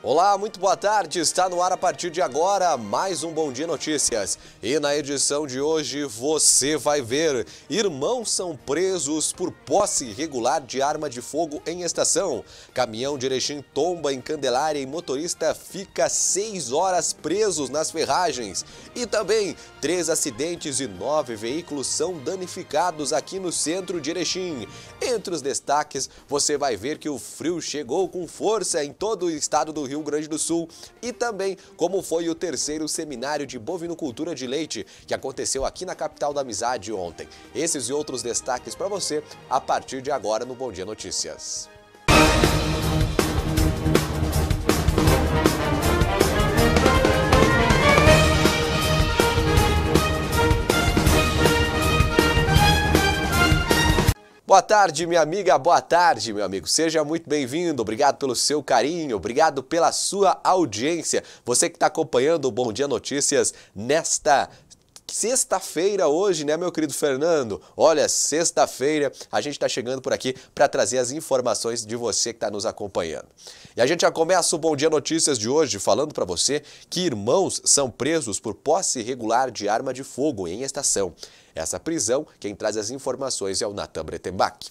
Olá, muito boa tarde. Está no ar a partir de agora mais um Bom Dia Notícias. E na edição de hoje você vai ver: irmãos são presos por posse irregular de arma de fogo em estação. Caminhão de Erechim tomba em Candelária e motorista fica 6 horas presos nas ferragens. E também 3 acidentes e 9 veículos são danificados aqui no centro de Erechim. Entre os destaques, você vai ver que o frio chegou com força em todo o estado do Rio Grande do Sul e também como foi o terceiro seminário de bovinocultura de leite que aconteceu aqui na capital da Amizade ontem. Esses e outros destaques para você a partir de agora no Bom Dia Notícias. Boa tarde, minha amiga, boa tarde, meu amigo. Seja muito bem-vindo, obrigado pelo seu carinho, obrigado pela sua audiência. Você que está acompanhando o Bom Dia Notícias nesta sexta-feira hoje, né, meu querido Fernando? Olha, sexta-feira a gente está chegando por aqui para trazer as informações de você que está nos acompanhando. E a gente já começa o Bom Dia Notícias de hoje falando para você que irmãos são presos por posse irregular de arma de fogo em estação. Essa prisão, quem traz as informações é o Natan Bretenbach.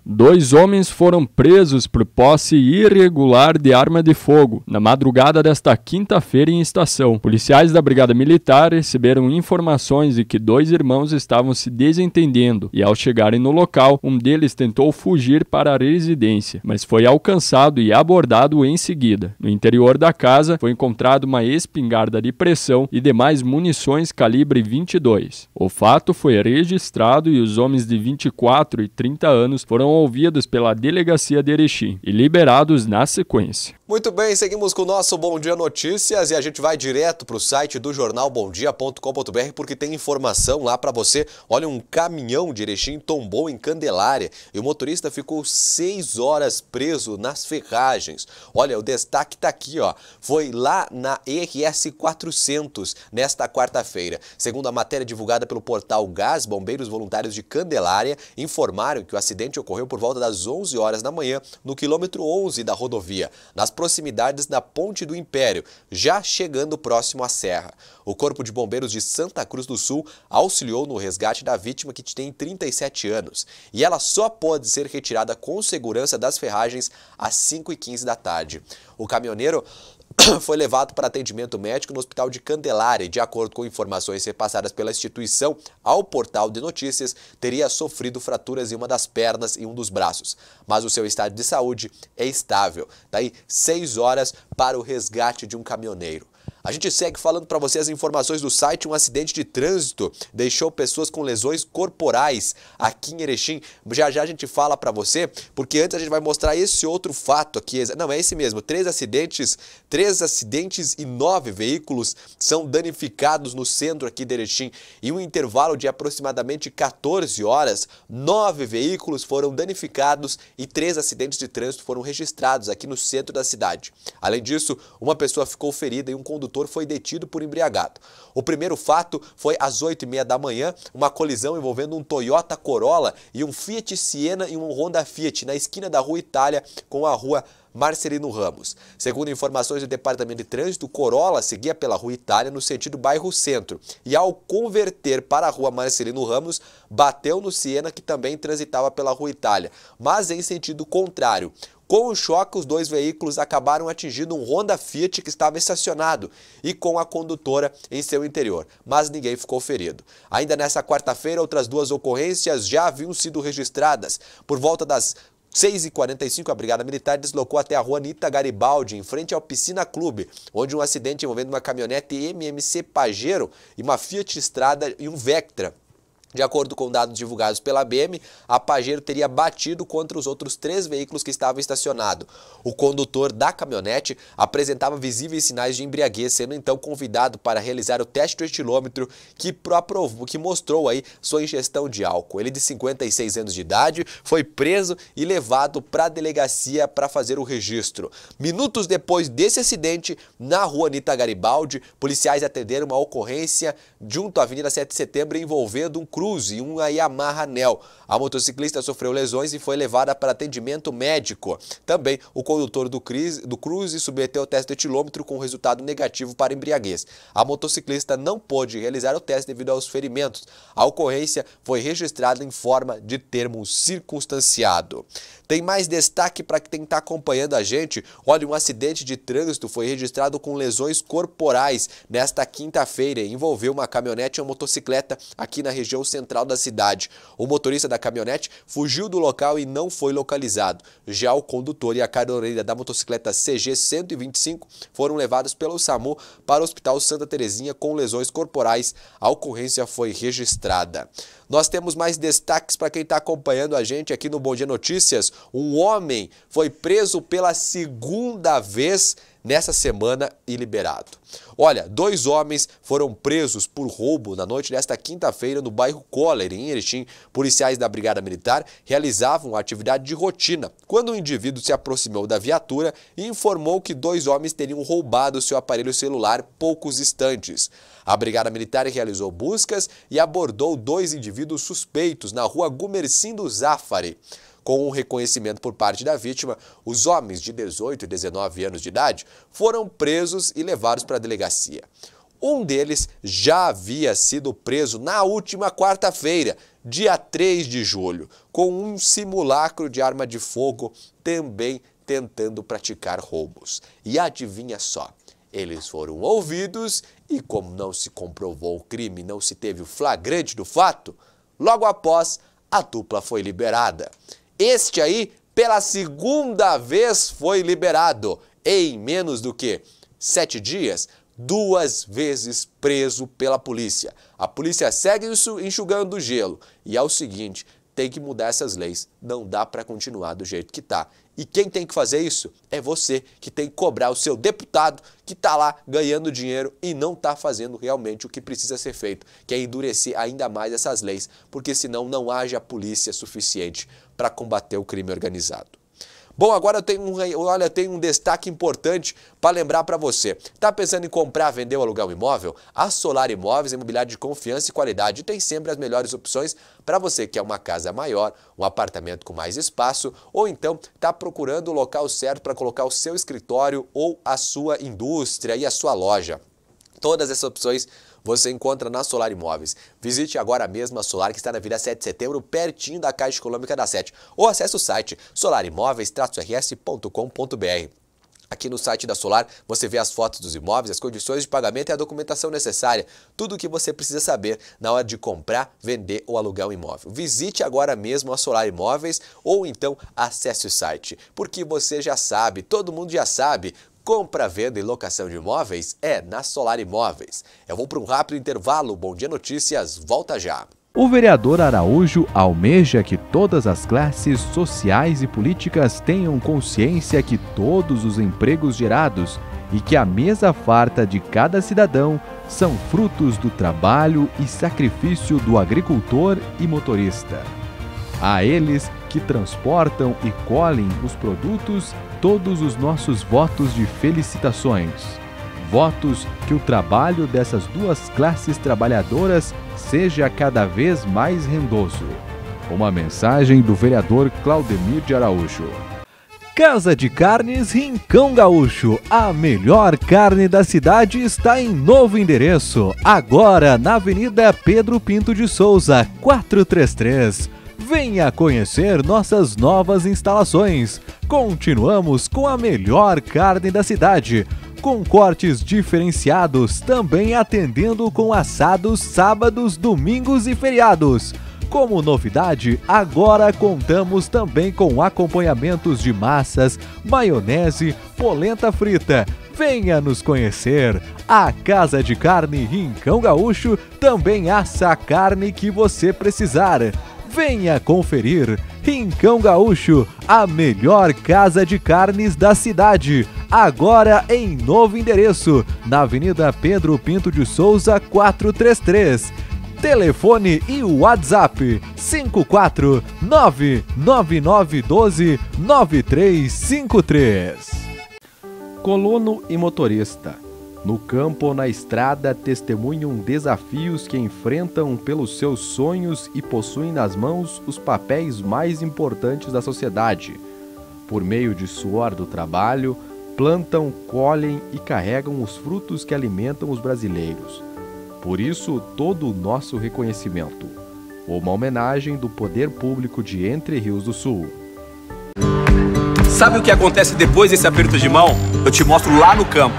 2 homens foram presos por posse irregular de arma de fogo na madrugada desta quinta-feira em estação. Policiais da Brigada Militar receberam informações de que 2 irmãos estavam se desentendendo e, ao chegarem no local, um deles tentou fugir para a residência, mas foi alcançado e abordado em seguida. No interior da casa foi encontrada uma espingarda de pressão e demais munições calibre 22. O fato foi registrado e os homens de 24 e 30 anos foram ouvidos pela Delegacia de Erechim e liberados na sequência. Muito bem, seguimos com o nosso Bom Dia Notícias e a gente vai direto para o site do jornal bomdia.com.br porque tem informação lá para você. Olha, um caminhão de Erechim tombou em Candelária e o motorista ficou 6 horas preso nas ferragens. Olha, o destaque está aqui, ó. Foi lá na RS 400 nesta quarta-feira. Segundo a matéria divulgada pelo portal Gás, bombeiros voluntários de Candelária informaram que o acidente ocorreu por volta das 11 horas da manhã no quilômetro 11 da rodovia, nas proximidades da Ponte do Império, já chegando próximo à Serra. O Corpo de Bombeiros de Santa Cruz do Sul auxiliou no resgate da vítima, que tem 37 anos, e ela só pode ser retirada com segurança das ferragens às 5h15 da tarde. O caminhoneiro foi levado para atendimento médico no Hospital de Candelária e, de acordo com informações repassadas pela instituição ao portal de notícias, teria sofrido fraturas em uma das pernas e um dos braços. Mas o seu estado de saúde é estável. Daí 6 horas para o resgate de um caminhoneiro. A gente segue falando para você as informações do site. Um acidente de trânsito deixou pessoas com lesões corporais aqui em Erechim. Já já a gente fala para você, porque antes a gente vai mostrar esse outro fato aqui. Não, é esse mesmo. 3 acidentes e 9 veículos são danificados no centro aqui de Erechim. Em um intervalo de aproximadamente 14 horas, 9 veículos foram danificados e 3 acidentes de trânsito foram registrados aqui no centro da cidade. Além disso, uma pessoa ficou ferida e um condutor foi detido por embriagado. O primeiro fato foi às 8h30 da manhã, uma colisão envolvendo um Toyota Corolla e um Fiat Siena e um Honda Fiat na esquina da Rua Itália com a Rua Marcelino Ramos. Segundo informações do Departamento de Trânsito, o Corolla seguia pela Rua Itália no sentido bairro Centro e, ao converter para a Rua Marcelino Ramos, bateu no Siena, que também transitava pela Rua Itália, mas em sentido contrário. Com o choque, os 2 veículos acabaram atingindo um Honda Fiat que estava estacionado e com a condutora em seu interior, mas ninguém ficou ferido. Ainda nessa quarta-feira, outras 2 ocorrências já haviam sido registradas. Por volta das 6h45, a Brigada Militar deslocou até a Rua Nita Garibaldi, em frente ao Piscina Clube, onde um acidente envolvendo uma caminhonete MMC Pajero e uma Fiat Strada e um Vectra. De acordo com dados divulgados pela BM, a Pajero teria batido contra os outros 3 veículos que estavam estacionados. O condutor da caminhonete apresentava visíveis sinais de embriaguez, sendo então convidado para realizar o teste do etilômetro que mostrou aí sua ingestão de álcool. Ele, de 56 anos de idade, foi preso e levado para a delegacia para fazer o registro. Minutos depois desse acidente, na Rua Nita Garibaldi, policiais atenderam uma ocorrência junto à Avenida 7 de Setembro envolvendo um Cruze e uma Yamaha Nel. A motociclista sofreu lesões e foi levada para atendimento médico. Também o condutor do Cruze submeteu ao teste de etilômetro com resultado negativo para embriaguez. A motociclista não pôde realizar o teste devido aos ferimentos. A ocorrência foi registrada em forma de termo circunstanciado. Tem mais destaque para quem está acompanhando a gente. Olha, um acidente de trânsito foi registrado com lesões corporais nesta quinta-feira. Envolveu uma caminhonete e uma motocicleta aqui na região central da cidade. O motorista da caminhonete fugiu do local e não foi localizado. Já o condutor e a caroneira da motocicleta CG 125 foram levados pelo SAMU para o Hospital Santa Terezinha com lesões corporais. A ocorrência foi registrada. Nós temos mais destaques para quem está acompanhando a gente aqui no Bom Dia Notícias. Um homem foi preso pela segunda vez nessa semana e liberado. Olha, 2 homens foram presos por roubo na noite desta quinta-feira no bairro Coller, em Erechim. Policiais da Brigada Militar realizavam atividade de rotina quando o indivíduo se aproximou da viatura e informou que 2 homens teriam roubado seu aparelho celular poucos instantes. A Brigada Militar realizou buscas e abordou 2 indivíduos suspeitos na rua Gumercindo Zafari. Com um reconhecimento por parte da vítima, os homens de 18 e 19 anos de idade foram presos e levados para a delegacia. Um deles já havia sido preso na última quarta-feira, dia 3 de julho, com um simulacro de arma de fogo, também tentando praticar roubos. E adivinha só, eles foram ouvidos e, como não se comprovou o crime, não se teve o flagrante do fato, logo após a dupla foi liberada. Este aí, pela segunda vez, foi liberado. Em menos do que 7 dias, 2 vezes preso pela polícia. A polícia segue enxugando o gelo. E é o seguinte, tem que mudar essas leis. Não dá para continuar do jeito que está. E quem tem que fazer isso é você, que tem que cobrar o seu deputado que está lá ganhando dinheiro e não está fazendo realmente o que precisa ser feito, que é endurecer ainda mais essas leis, porque senão não haja polícia suficiente para combater o crime organizado. Bom, agora eu tenho um destaque importante para lembrar para você. Está pensando em comprar, vender ou alugar um imóvel? A Solar Imóveis é imobiliário de confiança e qualidade e tem sempre as melhores opções para você que quer uma casa maior, um apartamento com mais espaço ou então está procurando o local certo para colocar o seu escritório ou a sua indústria e a sua loja. Todas essas opções você encontra na Solar Imóveis. Visite agora mesmo a Solar, que está na Avenida 7 de Setembro, pertinho da Caixa Econômica da 7. Ou acesse o site solarimóveis-rs.com.br. Aqui no site da Solar você vê as fotos dos imóveis, as condições de pagamento e a documentação necessária. Tudo o que você precisa saber na hora de comprar, vender ou alugar um imóvel. Visite agora mesmo a Solar Imóveis ou então acesse o site. Porque você já sabe, todo mundo já sabe, compra, venda e locação de imóveis é na Solar Imóveis. Eu vou para um rápido intervalo. Bom Dia Notícias, volta já. O vereador Araújo almeja que todas as classes sociais e políticas tenham consciência que todos os empregos gerados e que a mesa farta de cada cidadão são frutos do trabalho e sacrifício do agricultor e motorista. A eles que transportam e colhem os produtos, todos os nossos votos de felicitações. Votos que o trabalho dessas 2 classes trabalhadoras seja cada vez mais rendoso. Uma mensagem do vereador Claudemir de Araújo. Casa de Carnes Rincão Gaúcho. A melhor carne da cidade está em novo endereço. Agora na Avenida Pedro Pinto de Souza, 433. Venha conhecer nossas novas instalações. Continuamos com a melhor carne da cidade, com cortes diferenciados, também atendendo com assados sábados, domingos e feriados. Como novidade, agora contamos também com acompanhamentos de massas, maionese, polenta frita. Venha nos conhecer. A Casa de Carne Rincão Gaúcho também assa a carne que você precisar. Venha conferir. Rincão Gaúcho, a melhor casa de carnes da cidade. Agora em novo endereço, na Avenida Pedro Pinto de Souza, 433. Telefone e WhatsApp 54999129353. Colono e motorista. no campo ou na estrada, testemunham desafios que enfrentam pelos seus sonhos e possuem nas mãos os papéis mais importantes da sociedade. Por meio de suor do trabalho, plantam, colhem e carregam os frutos que alimentam os brasileiros. Por isso, todo o nosso reconhecimento. Uma homenagem do Poder Público de Entre Rios do Sul. Sabe o que acontece depois desse aperto de mão? Eu te mostro lá no campo.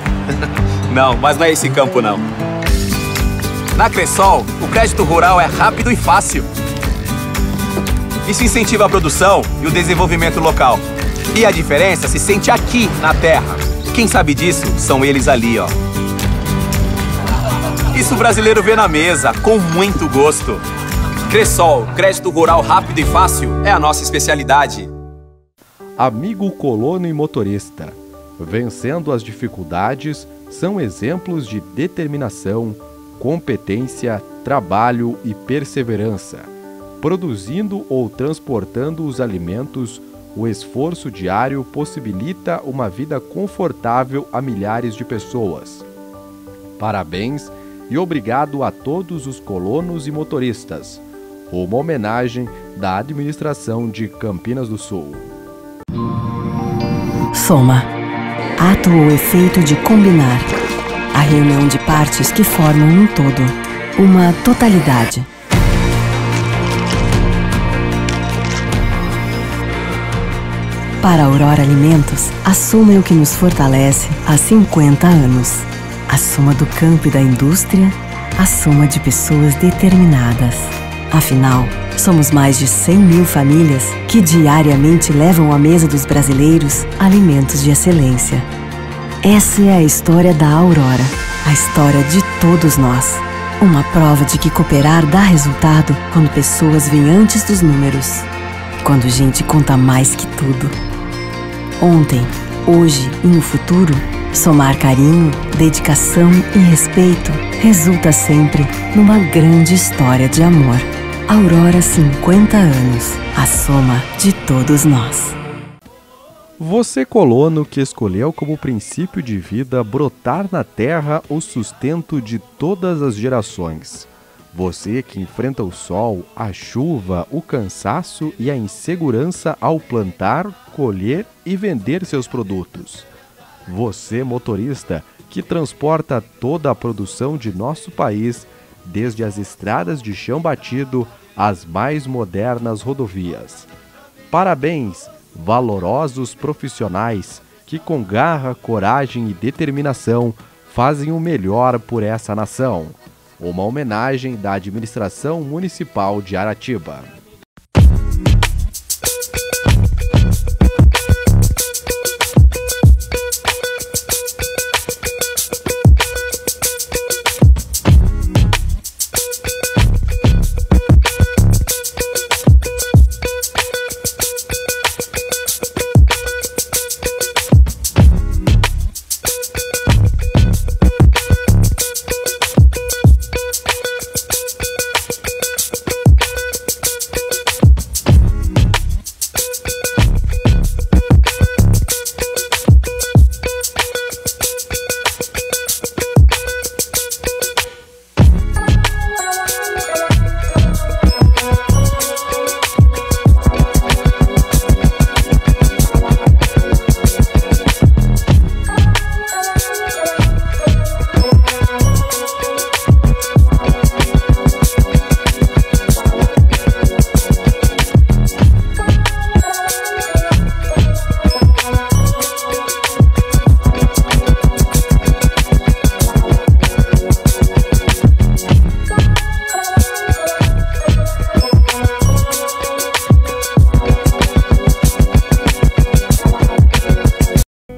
Não, mas não é esse campo não. Na Cressol, o crédito rural é rápido e fácil. Isso incentiva a produção e o desenvolvimento local. E a diferença se sente aqui na terra. Quem sabe disso são eles ali, ó. Isso o brasileiro vê na mesa, com muito gosto. Cressol, crédito rural rápido e fácil, é a nossa especialidade. Amigo colono e motorista, vencendo as dificuldades, são exemplos de determinação, competência, trabalho e perseverança. Produzindo ou transportando os alimentos, o esforço diário possibilita uma vida confortável a milhares de pessoas. Parabéns e obrigado a todos os colonos e motoristas. Uma homenagem da administração de Campinas do Sul. Soma. Ato ou efeito de combinar. A reunião de partes que formam um todo. Uma totalidade. Para a Aurora Alimentos, a Soma é o que nos fortalece há 50 anos. A soma do campo e da indústria, a soma de pessoas determinadas. Afinal, somos mais de 100 mil famílias que diariamente levam à mesa dos brasileiros alimentos de excelência. Essa é a história da Aurora, a história de todos nós. Uma prova de que cooperar dá resultado quando pessoas vêm antes dos números. Quando gente conta mais que tudo. Ontem, hoje e no futuro, somar carinho, dedicação e respeito resulta sempre numa grande história de amor. Aurora 50 anos, a soma de todos nós. Você colono que escolheu como princípio de vida brotar na terra o sustento de todas as gerações. Você que enfrenta o sol, a chuva, o cansaço e a insegurança ao plantar, colher e vender seus produtos. Você, motorista, que transporta toda a produção de nosso país, desde as estradas de chão batido às mais modernas rodovias. Parabéns, valorosos profissionais que com garra, coragem e determinação fazem o melhor por essa nação. Uma homenagem da Administração Municipal de Aratiba.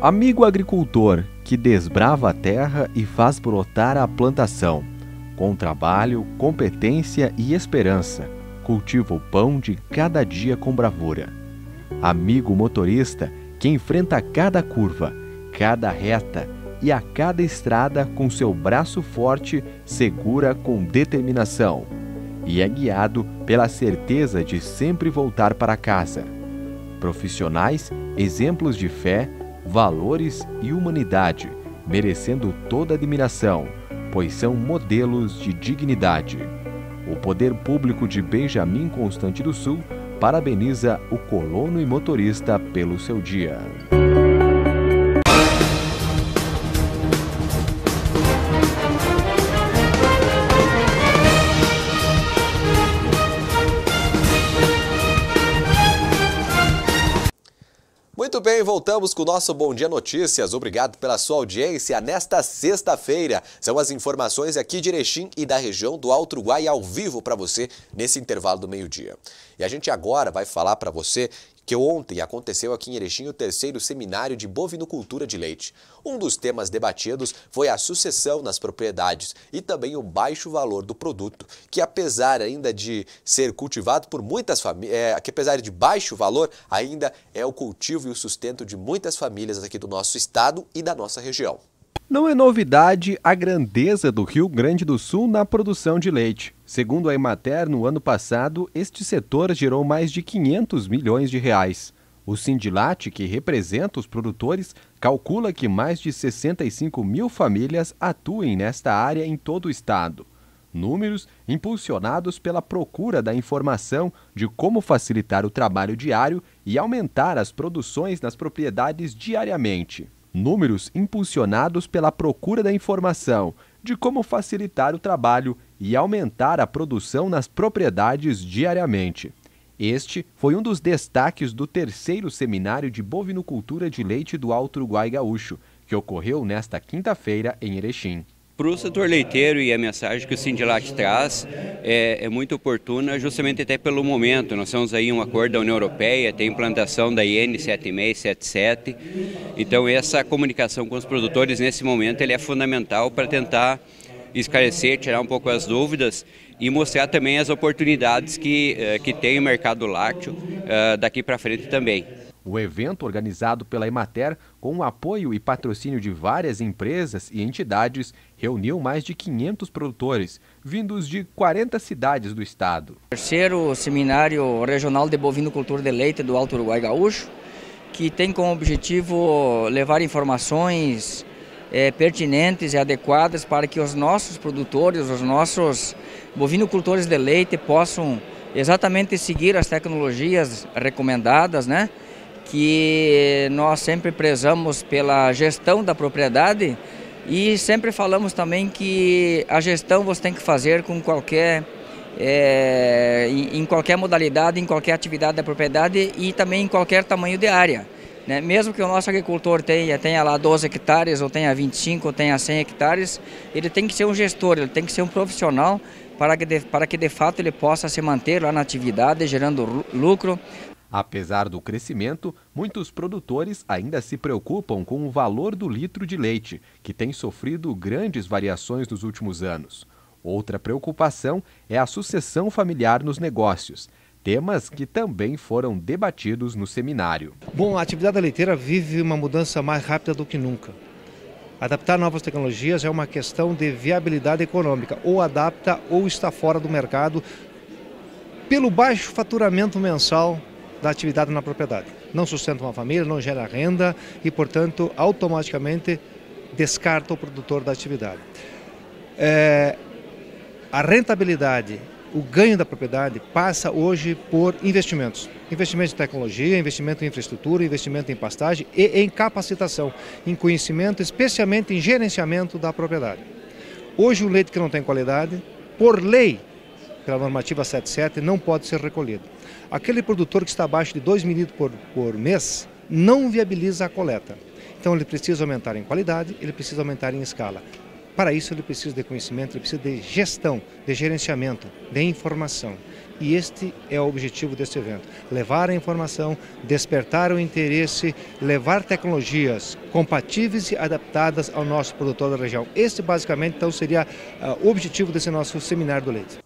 Amigo agricultor que desbrava a terra e faz brotar a plantação. Com trabalho, competência e esperança, cultiva o pão de cada dia com bravura. Amigo motorista que enfrenta cada curva, cada reta e a cada estrada com seu braço forte, segura com determinação. E é guiado pela certeza de sempre voltar para casa. Profissionais, exemplos de fé, valores e humanidade merecendo toda admiração, pois são modelos de dignidade. O Poder Público de Benjamin Constant do Sul parabeniza o colono e motorista pelo seu dia. Muito bem, voltamos com o nosso Bom Dia Notícias. Obrigado pela sua audiência nesta sexta-feira. São as informações aqui de Erechim e da região do Alto Uruguai ao vivo para você nesse intervalo do meio-dia. E a gente agora vai falar para você que ontem aconteceu aqui em Erechim o 3º Seminário de Bovinocultura de Leite. Um dos temas debatidos foi a sucessão nas propriedades e também o baixo valor do produto, que apesar ainda de ser cultivado por muitas famílias, que apesar de baixo valor, ainda é o cultivo e o sustento de muitas famílias aqui do nosso estado e da nossa região. Não é novidade a grandeza do Rio Grande do Sul na produção de leite. Segundo a Emater, no ano passado, este setor gerou mais de 500 milhões de reais. O Sindilat, que representa os produtores, calcula que mais de 65 mil famílias atuem nesta área em todo o estado. Números impulsionados pela procura da informação de como facilitar o trabalho diário e aumentar as produções nas propriedades diariamente. Números impulsionados pela procura da informação de como facilitar o trabalho e aumentar a produção nas propriedades diariamente. Este foi um dos destaques do 3º Seminário de Bovinocultura de Leite do Alto Uruguai Gaúcho, que ocorreu nesta quinta-feira em Erechim. Para o setor leiteiro, e a mensagem que o Sindilat traz é muito oportuna, justamente até pelo momento. Nós temos aí um acordo da União Europeia, tem implantação da IN 7677. Então essa comunicação com os produtores nesse momento ele é fundamental para tentar esclarecer, tirar um pouco as dúvidas e mostrar também as oportunidades que tem o mercado lácteo daqui para frente também. O evento, organizado pela Emater, com o apoio e patrocínio de várias empresas e entidades, reuniu mais de 500 produtores, vindos de 40 cidades do estado. O 3º Seminário Regional de Bovinocultura de Leite do Alto Uruguai Gaúcho, que tem como objetivo levar informações pertinentes e adequadas para que os nossos produtores, os nossos bovinocultores de leite possam exatamente seguir as tecnologias recomendadas, né? Que nós sempre prezamos pela gestão da propriedade e sempre falamos também que a gestão você tem que fazer com em qualquer modalidade, em qualquer atividade da propriedade e também em qualquer tamanho de área, né? Mesmo que o nosso agricultor tenha lá 12 hectares, ou tenha 25, ou tenha 100 hectares, ele tem que ser um gestor, ele tem que ser um profissional para que de fato ele possa se manter lá na atividade, gerando lucro. Apesar do crescimento, muitos produtores ainda se preocupam com o valor do litro de leite, que tem sofrido grandes variações nos últimos anos. Outra preocupação é a sucessão familiar nos negócios, temas que também foram debatidos no seminário. Bom, a atividade leiteira vive uma mudança mais rápida do que nunca. Adaptar novas tecnologias é uma questão de viabilidade econômica, ou adapta ou está fora do mercado pelo baixo faturamento mensal da atividade na propriedade. Não sustenta uma família, não gera renda e, portanto, automaticamente descarta o produtor da atividade. A rentabilidade, o ganho da propriedade passa hoje por investimentos. Investimento em tecnologia, investimento em infraestrutura, investimento em pastagem e em capacitação, em conhecimento, especialmente em gerenciamento da propriedade. Hoje o leite que não tem qualidade, por lei, pela normativa 77, não pode ser recolhido. Aquele produtor que está abaixo de 2 mililitros por mês não viabiliza a coleta. Então ele precisa aumentar em qualidade, ele precisa aumentar em escala. Para isso ele precisa de conhecimento, ele precisa de gestão, de gerenciamento, de informação. E este é o objetivo deste evento. Levar a informação, despertar o interesse, levar tecnologias compatíveis e adaptadas ao nosso produtor da região. Este basicamente então seria o objetivo desse nosso seminário do leite.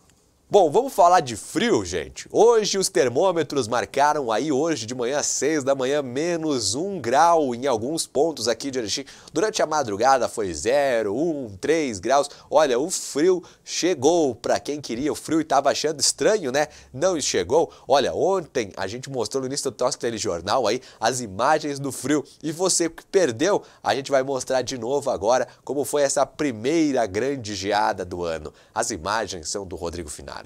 Bom, vamos falar de frio, gente. Hoje os termômetros marcaram aí hoje de manhã às 6 da manhã -1 grau em alguns pontos aqui de Erechim. Durante a madrugada foi 0, 1, 3 graus. Olha, o frio chegou para quem queria o frio e estava achando estranho, né? Não chegou. Olha, ontem a gente mostrou no início do nosso telejornal aí as imagens do frio. E você que perdeu, a gente vai mostrar de novo agora como foi essa primeira grande geada do ano. As imagens são do Rodrigo Finardi.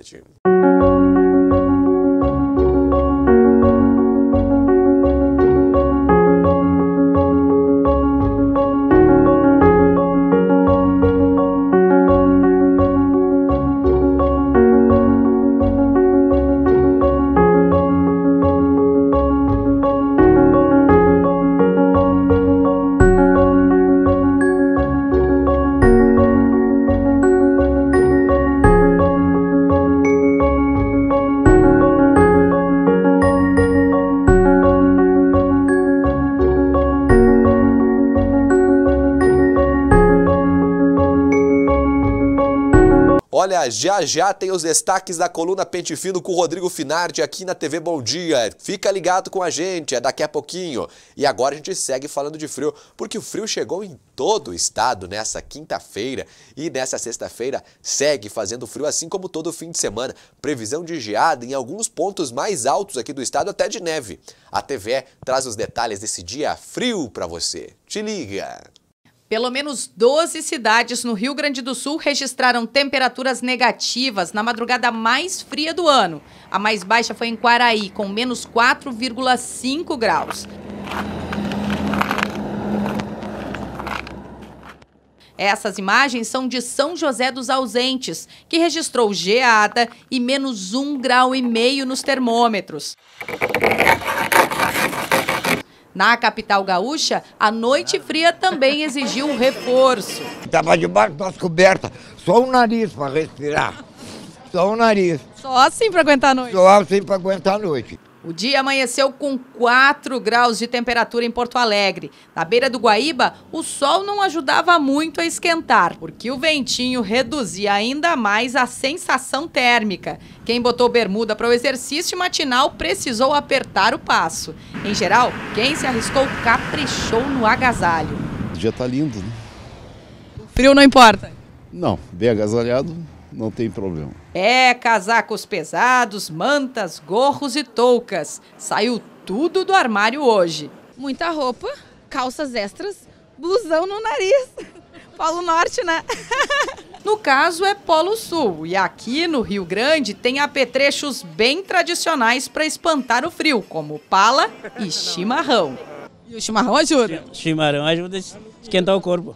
Olha, já tem os destaques da coluna Pente Fino com o Rodrigo Finardi aqui na TV Bom Dia. Fica ligado com a gente, é daqui a pouquinho. E agora a gente segue falando de frio, porque o frio chegou em todo o estado nessa quinta-feira e nessa sexta-feira segue fazendo frio, assim como todo fim de semana. Previsão de geada em alguns pontos mais altos aqui do estado, até de neve. A TVE traz os detalhes desse dia frio para você. Te liga! Pelo menos 12 cidades no Rio Grande do Sul registraram temperaturas negativas na madrugada mais fria do ano. A mais baixa foi em Quaraí, com menos 4,5 graus. Essas imagens são de São José dos Ausentes, que registrou geada e menos 1,5 grau nos termômetros. Na capital gaúcha, a noite fria também exigiu um reforço. Estava debaixo das cobertas, só o nariz para respirar, só o nariz. Só assim para aguentar a noite? Só assim para aguentar a noite. O dia amanheceu com 4 graus de temperatura em Porto Alegre. Na beira do Guaíba, o sol não ajudava muito a esquentar, porque o ventinho reduzia ainda mais a sensação térmica. Quem botou bermuda para o exercício matinal precisou apertar o passo. Em geral, quem se arriscou caprichou no agasalho. O dia tá lindo, né? O frio não importa? Não, bem agasalhado, não tem problema. Casacos pesados, mantas, gorros e toucas. Saiu tudo do armário hoje. Muita roupa, calças extras, blusão no nariz. Polo Norte, né? No caso é Polo Sul. E aqui no Rio Grande tem apetrechos bem tradicionais para espantar o frio, como pala e chimarrão. E o chimarrão ajuda? O chimarrão ajuda a esquentar o corpo.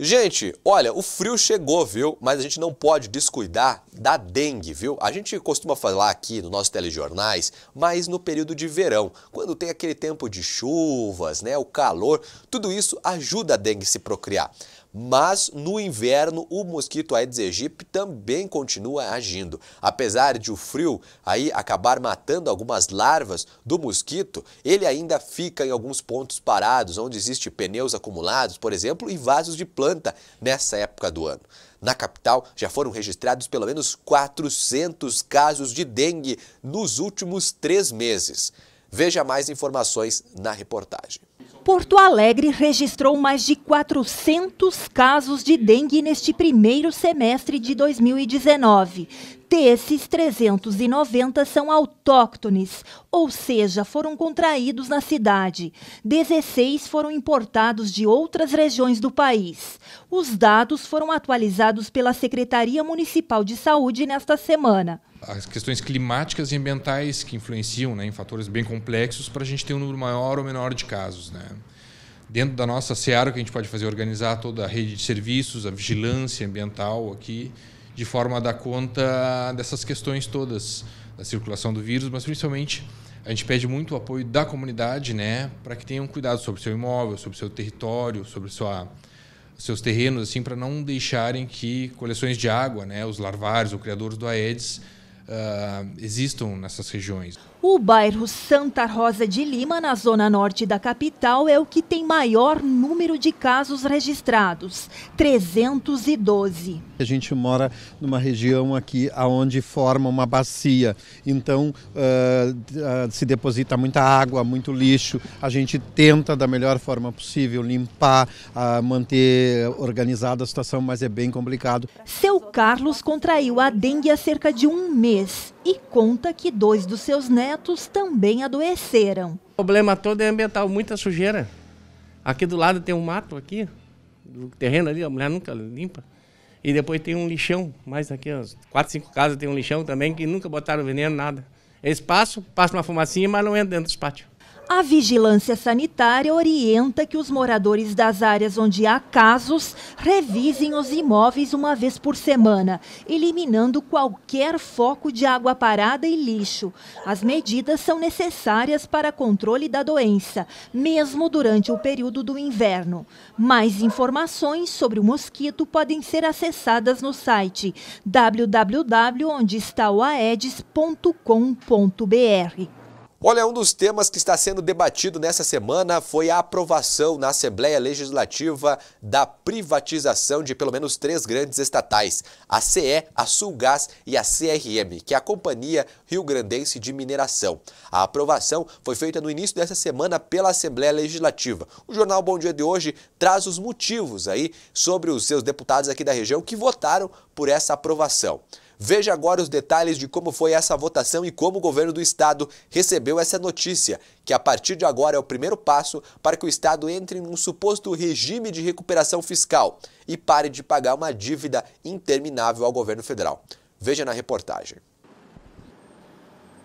Gente, olha, o frio chegou, viu? Mas a gente não pode descuidar da dengue, viu? A gente costuma falar aqui nos nossos telejornais, mas no período de verão, quando tem aquele tempo de chuvas, né, o calor, tudo isso ajuda a dengue a se procriar. Mas no inverno o mosquito Aedes aegypti também continua agindo. Apesar de o frio aí acabar matando algumas larvas do mosquito, ele ainda fica em alguns pontos parados, onde existe pneus acumulados, por exemplo, e vasos de planta nessa época do ano. Na capital já foram registrados pelo menos 400 casos de dengue nos últimos 3 meses. Veja mais informações na reportagem. Porto Alegre registrou mais de 400 casos de dengue neste primeiro semestre de 2019. Desses, 390 são autóctones, ou seja, foram contraídos na cidade. 16 foram importados de outras regiões do país. Os dados foram atualizados pela Secretaria Municipal de Saúde nesta semana. As questões climáticas e ambientais que influenciam, né, em fatores bem complexos para a gente ter um número maior ou menor de casos, né? Dentro da nossa seara, o que a gente pode fazer é organizar toda a rede de serviços, a vigilância ambiental aqui, de forma a dar conta dessas questões todas, da circulação do vírus, mas principalmente a gente pede muito o apoio da comunidade, né, para que tenham cuidado sobre o seu imóvel, sobre o seu território, sobre seus terrenos, assim, para não deixarem que coleções de água, né, os larvários ou criadores do Aedes existam nessas regiões. O bairro Santa Rosa de Lima, na zona norte da capital, é o que tem maior número de casos registrados, 312. A gente mora numa região aqui onde forma uma bacia, então se deposita muita água, muito lixo. A gente tenta da melhor forma possível limpar, manter organizada a situação, mas é bem complicado. Seu Carlos contraiu a dengue há cerca de um mês e conta que 2 dos seus netos também adoeceram. O problema todo é ambiental, muita sujeira. Aqui do lado tem um mato aqui, do terreno ali, a mulher nunca limpa. E depois tem um lixão, mais aqui, umas 4, 5 casas tem um lixão também, que nunca botaram veneno, nada. Eles passam uma fumacinha, mas não entra dentro dos pátios. A vigilância sanitária orienta que os moradores das áreas onde há casos revisem os imóveis uma vez por semana, eliminando qualquer foco de água parada e lixo. As medidas são necessárias para controle da doença, mesmo durante o período do inverno. Mais informações sobre o mosquito podem ser acessadas no site www.ondeestaoaedes.com.br. Olha, um dos temas que está sendo debatido nessa semana foi a aprovação na Assembleia Legislativa da privatização de pelo menos 3 grandes estatais, a CE, a Sulgás e a CRM, que é a Companhia Rio-Grandense de Mineração. A aprovação foi feita no início dessa semana pela Assembleia Legislativa. O Jornal Bom Dia de hoje traz os motivos aí sobre os seus deputados aqui da região que votaram por essa aprovação. Veja agora os detalhes de como foi essa votação e como o governo do estado recebeu essa notícia, que a partir de agora é o primeiro passo para que o estado entre em um suposto regime de recuperação fiscal e pare de pagar uma dívida interminável ao governo federal. Veja na reportagem.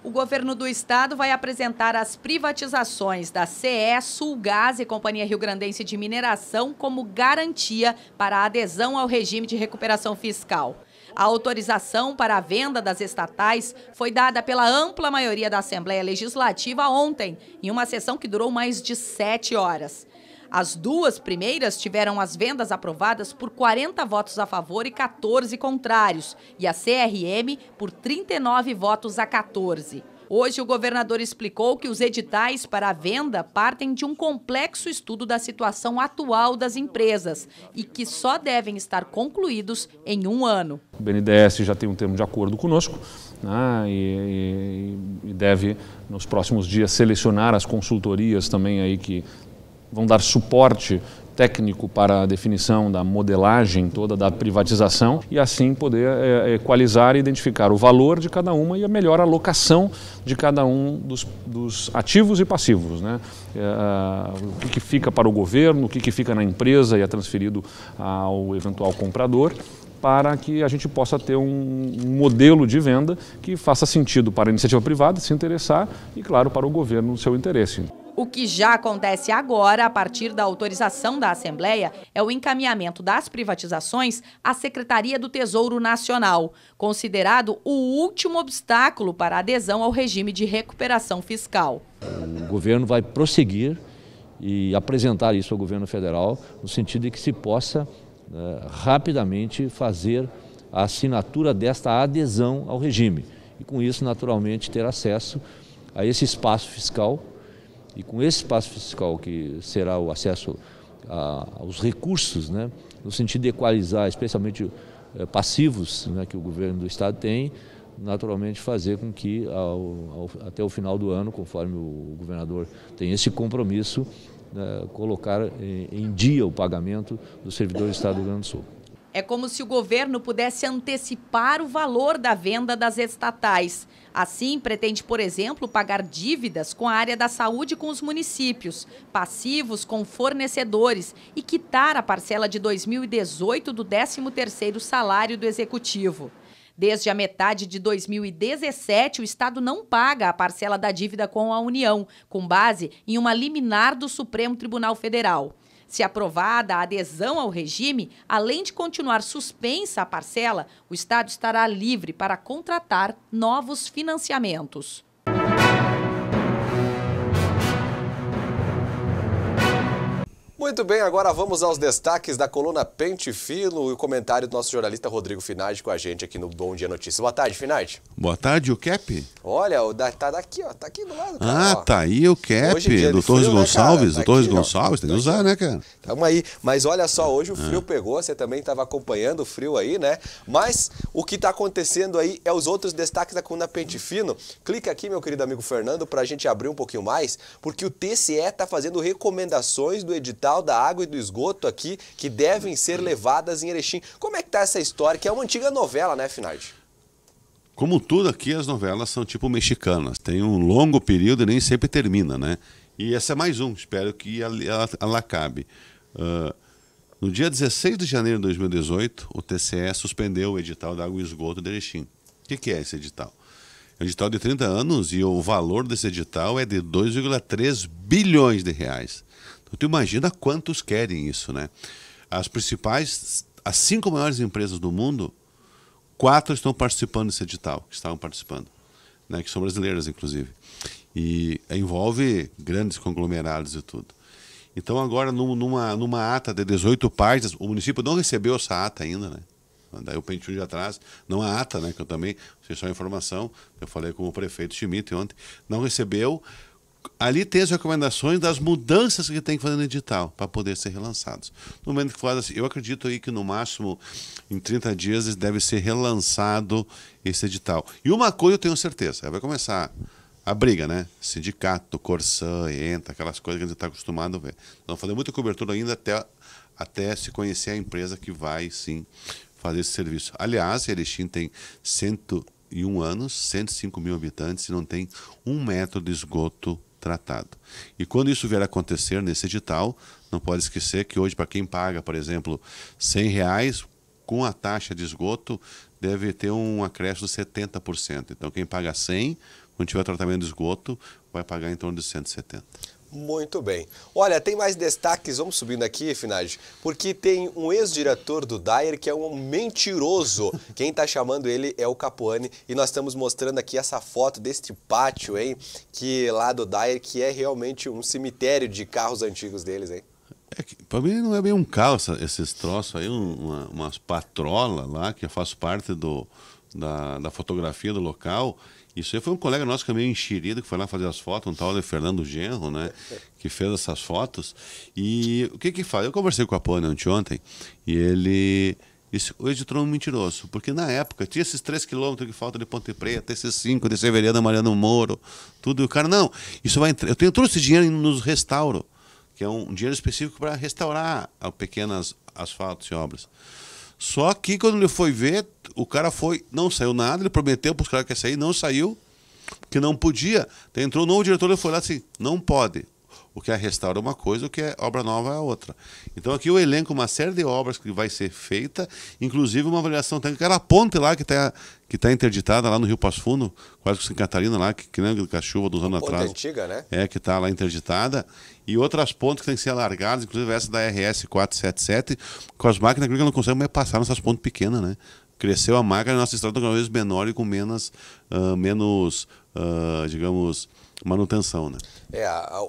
O governo do estado vai apresentar as privatizações da CE, Sulgás e Companhia Rio-Grandense de Mineração como garantia para a adesão ao regime de recuperação fiscal. A autorização para a venda das estatais foi dada pela ampla maioria da Assembleia Legislativa ontem, em uma sessão que durou mais de 7 horas. As 2 primeiras tiveram as vendas aprovadas por 40 votos a favor e 14 contrários, e a CRM por 39 votos a 14. Hoje, o governador explicou que os editais para a venda partem de um complexo estudo da situação atual das empresas e que só devem estar concluídos em 1 ano. O BNDES já tem um termo de acordo conosco, né, e deve, nos próximos dias, selecionar as consultorias também aí que vão dar suporte técnico para a definição da modelagem toda da privatização e assim poder equalizar e identificar o valor de cada uma e a melhor alocação de cada um dos ativos e passivos, né? O que fica para o governo, o que fica na empresa e é transferido ao eventual comprador, para que a gente possa ter um modelo de venda que faça sentido para a iniciativa privada se interessar e, claro, para o governo no seu interesse. O que já acontece agora, a partir da autorização da Assembleia, é o encaminhamento das privatizações à Secretaria do Tesouro Nacional, considerado o último obstáculo para a adesão ao regime de recuperação fiscal. O governo vai prosseguir e apresentar isso ao governo federal, no sentido de que se possa rapidamente fazer a assinatura desta adesão ao regime. E com isso, naturalmente, ter acesso a esse espaço fiscal. E com esse espaço fiscal, que será o acesso aos recursos, né, no sentido de equalizar, especialmente passivos, né, que o governo do estado tem, naturalmente fazer com que até o final do ano, conforme o governador tem esse compromisso, colocar em dia o pagamento dos servidores do estado do Rio Grande do Sul. É como se o governo pudesse antecipar o valor da venda das estatais. Assim, pretende, por exemplo, pagar dívidas com a área da saúde com os municípios, passivos com fornecedores e quitar a parcela de 2018 do 13º salário do Executivo. Desde a metade de 2017, o Estado não paga a parcela da dívida com a União, com base em uma liminar do Supremo Tribunal Federal. Se aprovada a adesão ao regime, além de continuar suspensa a parcela, o Estado estará livre para contratar novos financiamentos. Muito bem, agora vamos aos destaques da coluna Pente Fino e o comentário do nosso jornalista Rodrigo Finardi com a gente aqui no Bom Dia Notícias. Boa tarde, Finardi. Boa tarde, o Cap? Olha, tá daqui, ó, tá aqui do lado, cara. Ah, tá aí o Cap, do Torres Gonçalves, do Torres Gonçalves, tem que usar, né, cara? Tamo aí, mas olha só, hoje o frio pegou, você também estava acompanhando o frio aí, né? Mas o que tá acontecendo aí é os outros destaques da coluna Pente Fino. Clica aqui, meu querido amigo Fernando, pra gente abrir um pouquinho mais, porque o TCE tá fazendo recomendações do edital da água e do esgoto aqui que devem ser levadas em Erechim. Como é que tá essa história? Que é uma antiga novela, né, Finardi? Como tudo aqui, as novelas são tipo mexicanas. Tem um longo período e nem sempre termina, né? E essa é mais um, espero que ela acabe. No dia 16 de janeiro de 2018, o TCE suspendeu o edital da água e esgoto de Erechim. O que é esse edital? É um edital de 30 anos e o valor desse edital é de 2,3 bilhões de reais. Então, tu imagina quantos querem isso, né? As 5 maiores empresas do mundo, 4 estão participando desse edital, que estavam participando, né? Que são brasileiras, inclusive. E envolve grandes conglomerados e tudo. Então, agora, numa ata de 18 páginas, o município não recebeu essa ata ainda, né? Daí o Pente Fino de atrás, não a ata, né? Que eu também, sei só a informação, eu falei com o prefeito Schmidt ontem, não recebeu. Ali tem as recomendações das mudanças que tem que fazer no edital para poder ser relançados. No momento que for assim, eu acredito aí que no máximo em 30 dias deve ser relançado esse edital. E uma coisa eu tenho certeza, vai começar a briga, né? Sindicato, Corsã, ENTA, aquelas coisas que a gente está acostumado a ver. Vamos fazer muita cobertura ainda até se conhecer a empresa que vai, sim, fazer esse serviço. Aliás, Erechim tem 101 anos, 105 mil habitantes e não tem 1 metro de esgoto tratado. E quando isso vier a acontecer nesse edital, não pode esquecer que hoje, para quem paga, por exemplo, R$100, com a taxa de esgoto, deve ter um acréscimo de 70%. Então, quem paga 100, quando tiver tratamento de esgoto, vai pagar em torno de 170. Muito bem. Olha, tem mais destaques, vamos subindo aqui, Finardi, porque tem um ex-diretor do DAER que é um mentiroso. Quem está chamando ele é o Capuani e nós estamos mostrando aqui essa foto deste pátio, hein, que lá do DAER, que é realmente um cemitério de carros antigos deles, hein? Para mim não é bem um carro esses troços aí, umas patrolas lá, que faz parte da fotografia do local. Isso aí foi um colega nosso que é meio enxerido, que foi lá fazer as fotos, um tal de Fernando Genro, né, que fez essas fotos. E o que faz? Eu conversei com a Pônia ontem e ele disse, o editor é um mentiroso, porque na época tinha esses 3 quilômetros que falta de Ponte Preta, esses 5 de Severiana Mariano Moro, tudo, e o cara, não, isso vai entrar, eu tenho todo esse dinheiro nos restauro, que é um dinheiro específico para restaurar pequenas asfaltos e obras. Só que quando ele foi ver, o cara não saiu nada, ele prometeu para os caras que ia sair, não saiu, que não podia. Então, entrou o novo diretor e foi lá assim, não pode. O que é restauro é uma coisa, o que é obra nova é outra. Então aqui eu elenco uma série de obras que vai ser feita, inclusive uma avaliação técnica, aquela ponte lá que está interditada lá no Rio Passo Fundo, quase que Santa Catarina lá, que lembra da chuva dos anos atrás. Ponte antiga, né? É, que está lá interditada. E outras pontes que têm que ser alargadas, inclusive essa da RS 477, com as máquinas que não conseguem mais passar nessas pontes pequenas, né? Cresceu a máquina, a nossa estrada está cada vez menor e com menos digamos, manutenção, né?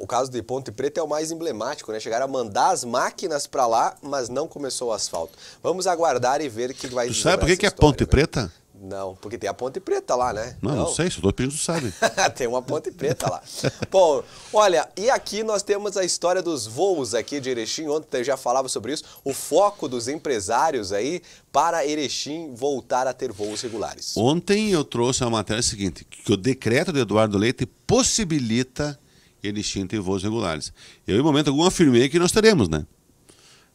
O caso de Ponte Preta é o mais emblemático, né? Chegaram a mandar as máquinas para lá, mas não começou o asfalto. Vamos aguardar e ver o que vai... Tu sabe por que é Ponte Preta? Não, porque tem a Ponte Preta lá, né? Não sei, se eu estou pedindo, tu sabe. Tem uma Ponte Preta lá. Bom, olha, e aqui nós temos a história dos voos aqui de Erechim. Ontem eu já falava sobre isso. O foco dos empresários aí para Erechim voltar a ter voos regulares. Ontem eu trouxe a matéria seguinte, que o decreto de Eduardo Leite possibilita Erechim ter voos regulares. Eu, em momento algum, afirmei que nós teremos, né?